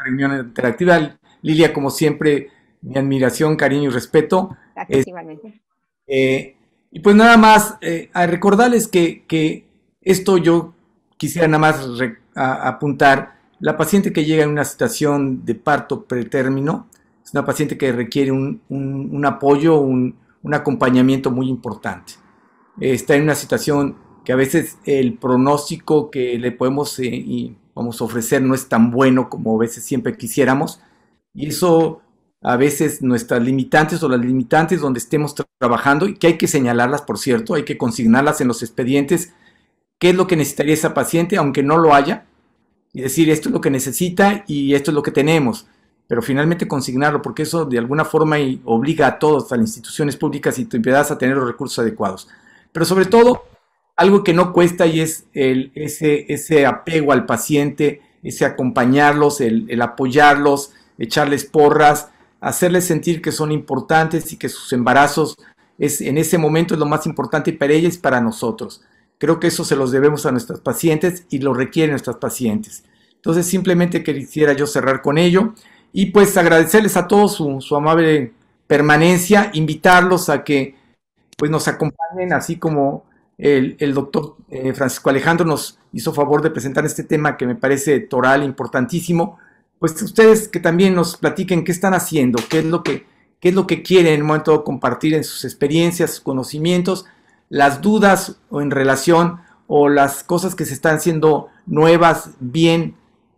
reunión interactiva. Lilia, como siempre, mi admiración, cariño y respeto. Gracias, igualmente. Y pues nada más, a recordarles que esto yo quisiera nada más apuntar, la paciente que llega en una situación de parto pretérmino, es una paciente que requiere un apoyo, un acompañamiento muy importante. Está en una situación que a veces el pronóstico que le podemos vamos a ofrecer no es tan bueno como a veces siempre quisiéramos, y eso a veces nuestras limitantes o las limitantes donde estemos trabajando, y que hay que señalarlas, por cierto, hay que consignarlas en los expedientes, qué es lo que necesitaría esa paciente, aunque no lo haya, y decir esto es lo que necesita y esto es lo que tenemos, pero finalmente consignarlo, porque eso de alguna forma obliga a todos, a las instituciones públicas y privada a tener los recursos adecuados. Pero sobre todo, algo que no cuesta y es ese apego al paciente, ese acompañarlos, el apoyarlos, echarles porras, hacerles sentir que son importantes y que sus embarazos en ese momento es lo más importante para ellas y para nosotros. Creo que eso se los debemos a nuestras pacientes y lo requieren nuestras pacientes. Entonces simplemente quisiera yo cerrar con ello y pues agradecerles a todos su amable permanencia, invitarlos a que pues nos acompañen, así como el doctor Francisco Alejandro nos hizo favor de presentar este tema que me parece toral, importantísimo. Pues ustedes que también nos platiquen qué están haciendo, qué es lo que quieren en el momento de compartir en sus experiencias, sus conocimientos, las dudas o en relación o las cosas que se están haciendo nuevas, bien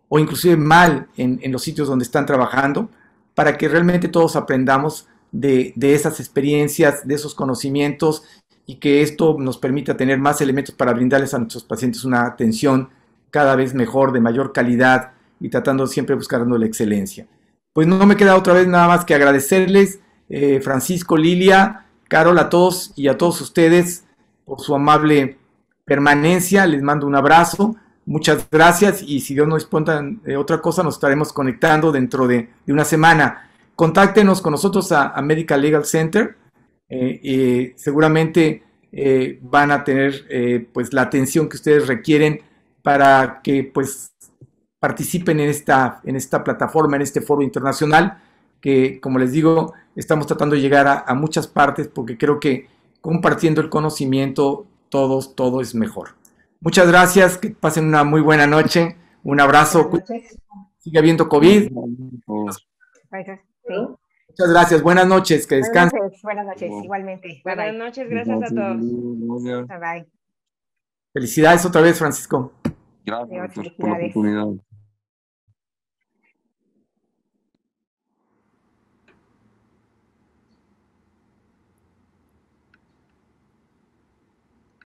o inclusive mal en los sitios donde están trabajando, para que realmente todos aprendamos de esas experiencias, de esos conocimientos y que esto nos permita tener más elementos para brindarles a nuestros pacientes una atención cada vez mejor, de mayor calidad y tratando siempre buscando la excelencia. Pues no me queda otra vez nada más que agradecerles, Francisco, Lilia, Carol, a todos y a todos ustedes por su amable permanencia. Les mando un abrazo, muchas gracias y si Dios nos dispone de otra cosa nos estaremos conectando dentro de una semana. Contáctenos con nosotros a Medical Legal Center, seguramente van a tener pues la atención que ustedes requieren para que pues participen en esta plataforma, en este foro internacional, que como les digo, estamos tratando de llegar a muchas partes porque creo que compartiendo el conocimiento todo es mejor. Muchas gracias, que pasen una muy buena noche, un abrazo, sigue habiendo COVID. Muchas gracias, buenas noches, que descansen. Buenas noches, igualmente. Buenas noches, gracias a todos. Bye bye. Felicidades otra vez, Francisco. Gracias, doctor, por la oportunidad.